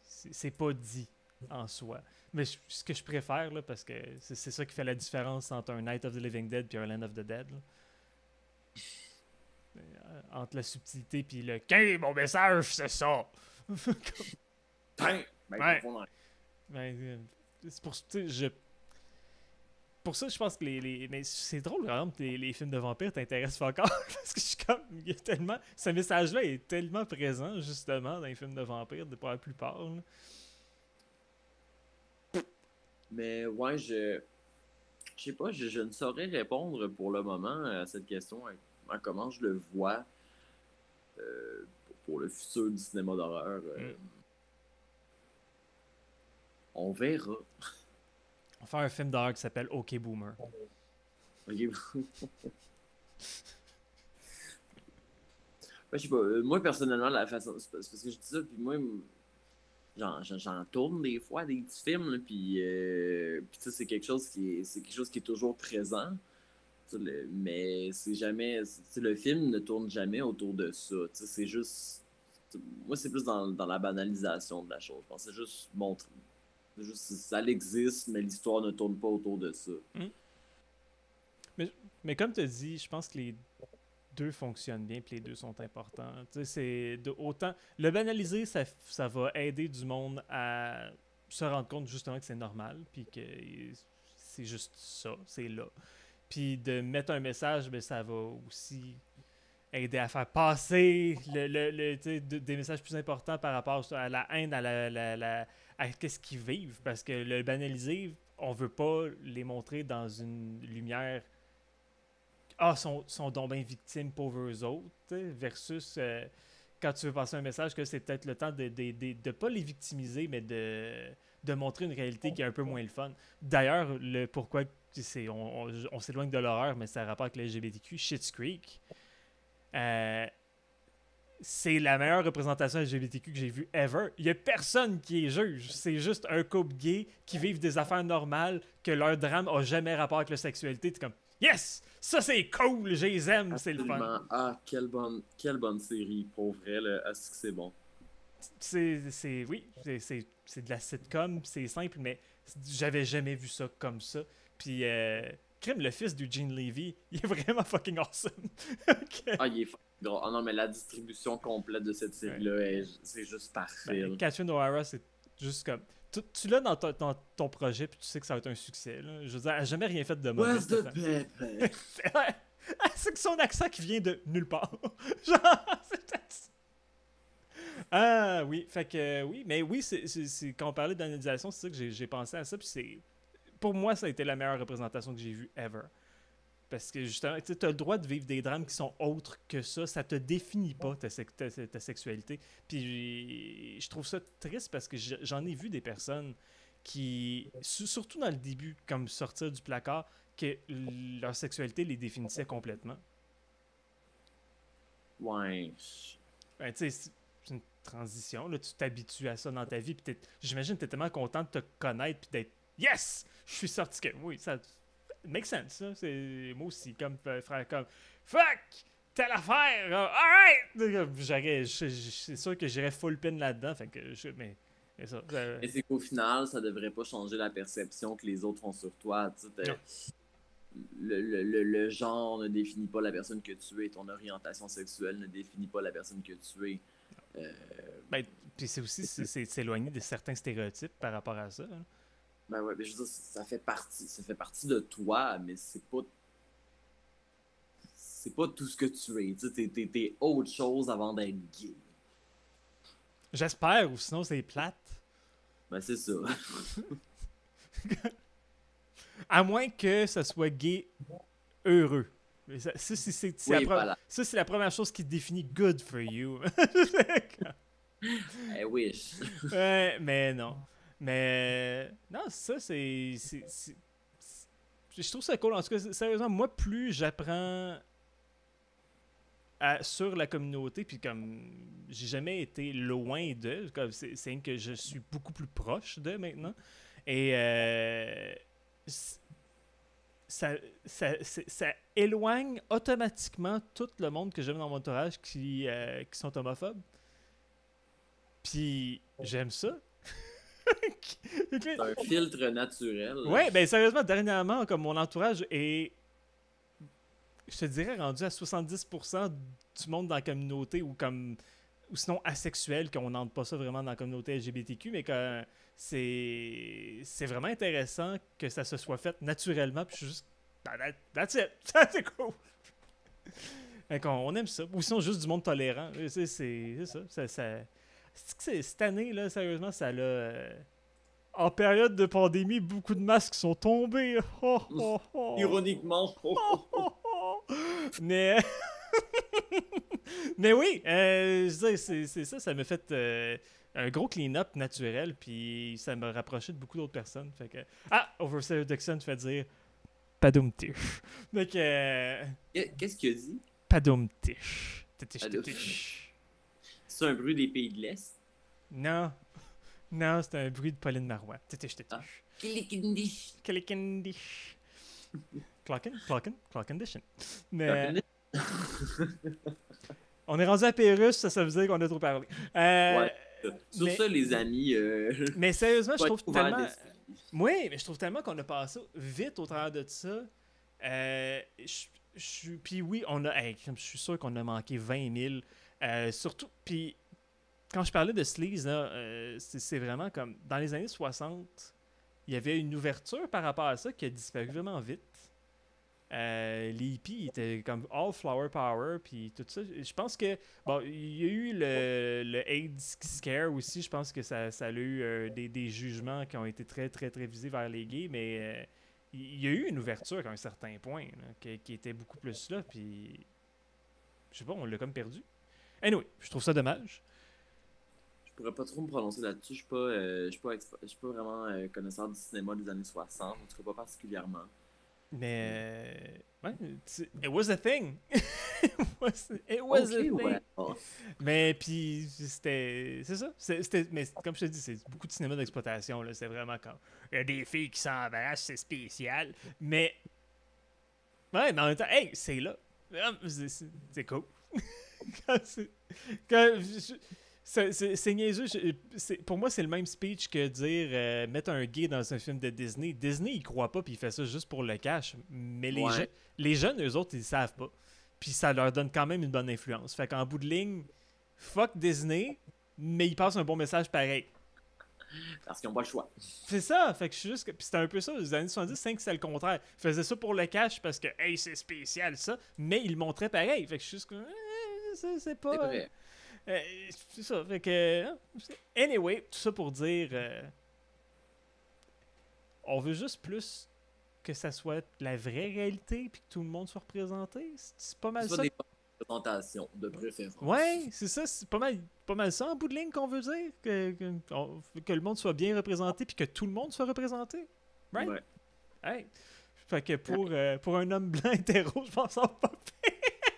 c'est pas dit en soi. Mais ce que je préfère, là, parce que c'est ça qui fait la différence entre un Night of the Living Dead et un Land of the Dead. Là. Entre la subtilité puis le « mon message, c'est ça! » Ben, Ouais. Ben, c'est pour, tu sais, pour ça, je pense que mais c'est drôle, par exemple, les films de vampires t'intéressent pas encore. Parce que je suis comme. Il y a tellement. Ce message-là est tellement présent, justement, dans les films de vampires, pour la plupart. Là. Mais ouais, je sais pas, je ne saurais répondre pour le moment à cette question, à comment je le vois pour le futur du cinéma d'horreur. On verra. On va faire un film d'horreur qui s'appelle OK Boomer. Ok. Je sais pas, moi personnellement, la façon. C'est parce que je dis ça, puis moi, j'en tourne des fois des petits films, là, puis ça, c'est quelque chose c'est quelque chose qui est toujours présent. Mais c'est jamais. Le film ne tourne jamais autour de ça. C'est juste. Moi, c'est plus dans la banalisation de la chose. Je pense que c'est juste montrer. Juste, ça existe, mais l'histoire ne tourne pas autour de ça. Mais comme tu as dit, je pense que les deux fonctionnent bien puis les deux sont importants. Tu sais, c'est autant. Le banaliser, ça va aider du monde à se rendre compte justement que c'est normal puis que c'est juste ça, c'est là. Puis de mettre un message, ben, ça va aussi aider à faire passer des messages plus importants par rapport à la haine, à qu'est-ce qu'ils vivent. Parce que le banaliser, on veut pas les montrer dans une lumière sont donc bien victimes, pauvres eux autres, versus quand tu veux passer un message que c'est peut-être le temps de pas les victimiser, mais de montrer une réalité qui est un peu moins le fun. D'ailleurs, le pourquoi on s'éloigne de l'horreur, mais ça a rapport avec le LGBTQ, Schitt's Creek, c'est la meilleure représentation LGBTQ que j'ai vue ever. Il n'y a personne qui est juge. C'est juste un couple gay qui vivent des affaires normales, que leur drame n'a jamais rapport avec la sexualité. T'es comme, yes! Ça, c'est cool! Je les aime! C'est le fun. Ah, quelle bonne série, pour vrai. Est-ce que c'est bon? Oui, c'est de la sitcom, c'est simple, mais j'avais jamais vu ça comme ça. Puis, crime, le fils d'Eugene Levy, il est vraiment fucking awesome. Okay. Ah, il est drôle. Ah non, mais la distribution complète de cette série-là, c'est juste parfait. Ben, Catherine O'Hara, c'est juste comme. Tu l'as dans ton projet, puis tu sais que ça va être un succès. Là. Je veux dire, elle n'a jamais rien fait de mauvais. Where's the pepper? C'est que son accent qui vient de nulle part. Genre, c'est ah oui, fait que oui, mais oui, quand on parlait d'analysation, c'est ça que j'ai pensé à ça, puis c'est. Pour moi, ça a été la meilleure représentation que j'ai vue ever. Parce que justement, tu as le droit de vivre des drames qui sont autres que ça te définit pas ta sexualité. Puis je trouve ça triste parce que j'en ai vu des personnes qui, surtout dans le début, comme sortir du placard, que leur sexualité les définissait complètement. Ouais. Ben, tu sais, c'est une transition, là, tu t'habitues à ça dans ta vie, puis j'imagine que tu es tellement content de te connaître, puis d'être « Yes! Je suis sorti que... » Oui, make sense, là. C'est, moi aussi, comme frère, comme fuck! Telle affaire! Alright! C'est sûr que j'irais full pin là-dedans, fait que mais c'est ça. Mais c'est qu'au final, ça devrait pas changer la perception que les autres ont sur toi. Le genre ne définit pas la personne que tu es. Ton orientation sexuelle ne définit pas la personne que tu es. Ben, puis c'est aussi s'éloigner de certains stéréotypes par rapport à ça. Hein. Ben ouais, mais je veux dire, ça fait partie de toi, mais c'est pas tout ce que tu es. Tu sais, t'es autre chose avant d'être gay. J'espère, ou sinon c'est plate. Ben c'est ça. À moins que ça soit gay heureux. Ça, c'est la première chose qui définit good for you. I wish. Mais non. Mais non, ça, c'est. Je trouve ça cool. En tout cas, sérieusement, moi, plus j'apprends sur la communauté, puis comme j'ai jamais été loin d'eux, c'est que je suis beaucoup plus proche d'eux maintenant. Et ça éloigne automatiquement tout le monde que j'aime dans mon entourage qui sont homophobes. Puis j'aime ça. C'est un filtre naturel. Ouais, ben sérieusement, dernièrement, comme mon entourage est, je te dirais, rendu à 70% du monde dans la communauté ou sinon asexuel, qu'on n'entre pas ça vraiment dans la communauté LGBTQ, mais que c'est vraiment intéressant que ça se soit fait naturellement, puis je suis juste, that's it, c'est cool. On aime ça. Ou sinon, juste du monde tolérant. C'est ça. Cette année, là, sérieusement, ça l'a... en période de pandémie, beaucoup de masques sont tombés. Ironiquement. Mais... Mais oui, je dis, c'est ça. Ça m'a fait un gros clean-up naturel, puis ça m'a rapproché de beaucoup d'autres personnes. Fait que... Overseer Dixon fait dire... Padoum-tish. Donc, qu'est-ce qu'il a dit? Padoum-tish. C'est un bruit des pays de l'Est? Non, c'est un bruit de Pauline Marois. Kilikindish. Clockendition. Mais... on est rendu à Pérus, ça veut dire qu'on a trop parlé. Ouais. Sur ça, les amis... Mais sérieusement, je trouve tellement... Oui, mais je trouve tellement qu'on a passé vite au travers de ça. Puis oui, je suis sûr qu'on a manqué 20 000. Surtout, puis quand je parlais de sleaze, là, c'est vraiment comme dans les années 60, il y avait une ouverture par rapport à ça qui a disparu vraiment vite. Les hippies étaient comme all flower power, puis tout ça. Je pense que, bon, il y a eu le AIDS scare aussi. Je pense que ça a eu des jugements qui ont été très, très, très visés vers les gays, mais il y a eu une ouverture à un certain point là, qui était beaucoup plus là, puis je sais pas, on l'a comme perdu. Anyway, je trouve ça dommage. Je pourrais pas trop me prononcer là-dessus. Je suis pas vraiment connaisseur du cinéma des années 60, en tout cas pas particulièrement. Mais ouais, it was a thing. it was a thing. Ouais. Mais puis c'est ça. Mais comme je te dis, c'est beaucoup de cinéma d'exploitation là. C'est vraiment quand il y a des filles qui s'embrassent, c'est spécial. Mais ouais, mais en même temps, hey, c'est là. C'est cool. C'est niaiseux. Pour moi, c'est le même speech que dire mettre un gay dans un film de Disney. Disney, il croit pas, puis il fait ça juste pour le cash. Mais les jeunes, eux autres, ils savent pas. Puis ça leur donne quand même une bonne influence. Fait qu'en bout de ligne, fuck Disney, mais ils passent un bon message pareil. Parce qu'ils n'ont pas le choix. C'est ça. Fait que je suis juste... Puis c'était un peu ça. Les années 70, c'est le contraire. Ils faisaient ça pour le cash parce que, hey, c'est spécial ça. Mais ils le montraient pareil. Fait que je suis juste comme... c'est pas... C'est vrai. C'est ça, fait que... Anyway, tout ça pour dire... on veut juste plus que ça soit la vraie réalité puis que tout le monde soit représenté. C'est pas mal ça. Des représentations de préférence. Ouais, c'est ça. C'est pas mal ça en bout de ligne qu'on veut dire. Que le monde soit bien représenté puis que tout le monde soit représenté. Right? Ouais. Hey. Fait que pour un homme blanc hétéro, je pense que ça va pas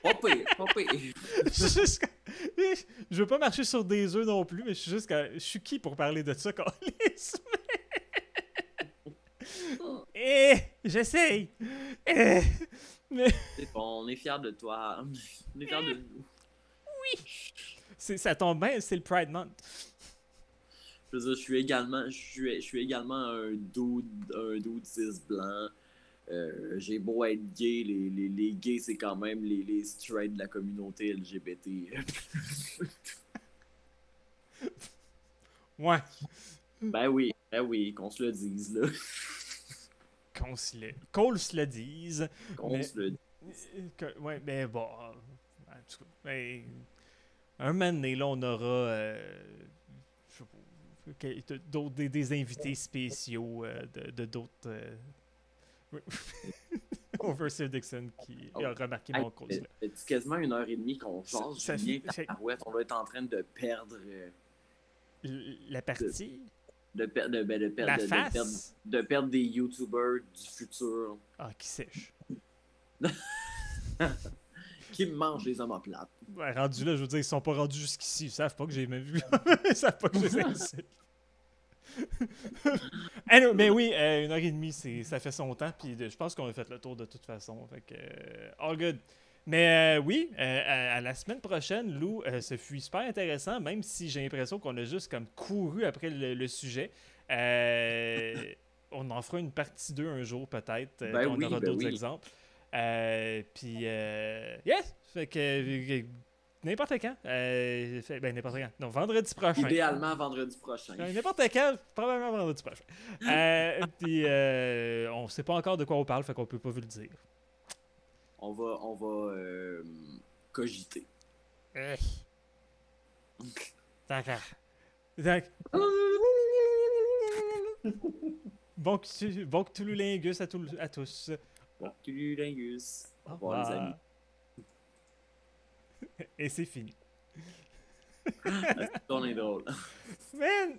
Popé. Je veux pas marcher sur des œufs non plus, mais je suis qui pour parler de ça, Carlis? J'essaye. Mais C'est bon, on est fiers de toi. On est fiers de nous. ça tombe bien, c'est le Pride Month. Je veux dire, je suis également un dude cis blanc. J'ai beau être gay, les gays, c'est quand même les straight de la communauté LGBT. Ouais. Ben oui, qu'on se le dise, là. Qu'on se le dise. Qu'on se le dise. Ouais, mais bon. En tout cas, ben, un moment donné, là, on aura je sais pas, des invités spéciaux de d'autres. Overseer Dixon qui a remarqué mon cause là. C'est quasiment 1h30 qu'on jase, Julien, tabarouette. On va être en train de perdre... La partie? De perdre des YouTubers du futur. Ah, qui sèche. Qui mangent les omoplates. Ouais, rendu là, je veux dire, ils sont pas rendus jusqu'ici. Ils savent pas que j'ai même vu. Ils savent pas que je les insulte. Anyway, mais oui, 1h30, ça fait son temps. Puis je pense qu'on a fait le tour de toute façon. Fait que, all good. Mais oui, à la semaine prochaine, Lou, ce fut super intéressant, même si j'ai l'impression qu'on a juste comme couru après le sujet. On en fera une partie 2 un jour peut-être. On aura d'autres exemples. Puis, yes! Fait que n'importe quand. N'importe quand. Non, vendredi prochain. Idéalement vendredi prochain. N'importe quand, probablement vendredi prochain. Puis, on sait pas encore de quoi on parle, fait qu'on peut pas vous le dire. On va cogiter. D'accord. Bon Cthulhulingus à tous. Bon Cthulhulingus. Au revoir, les amis. Et c'est fini. On est drôle. Man!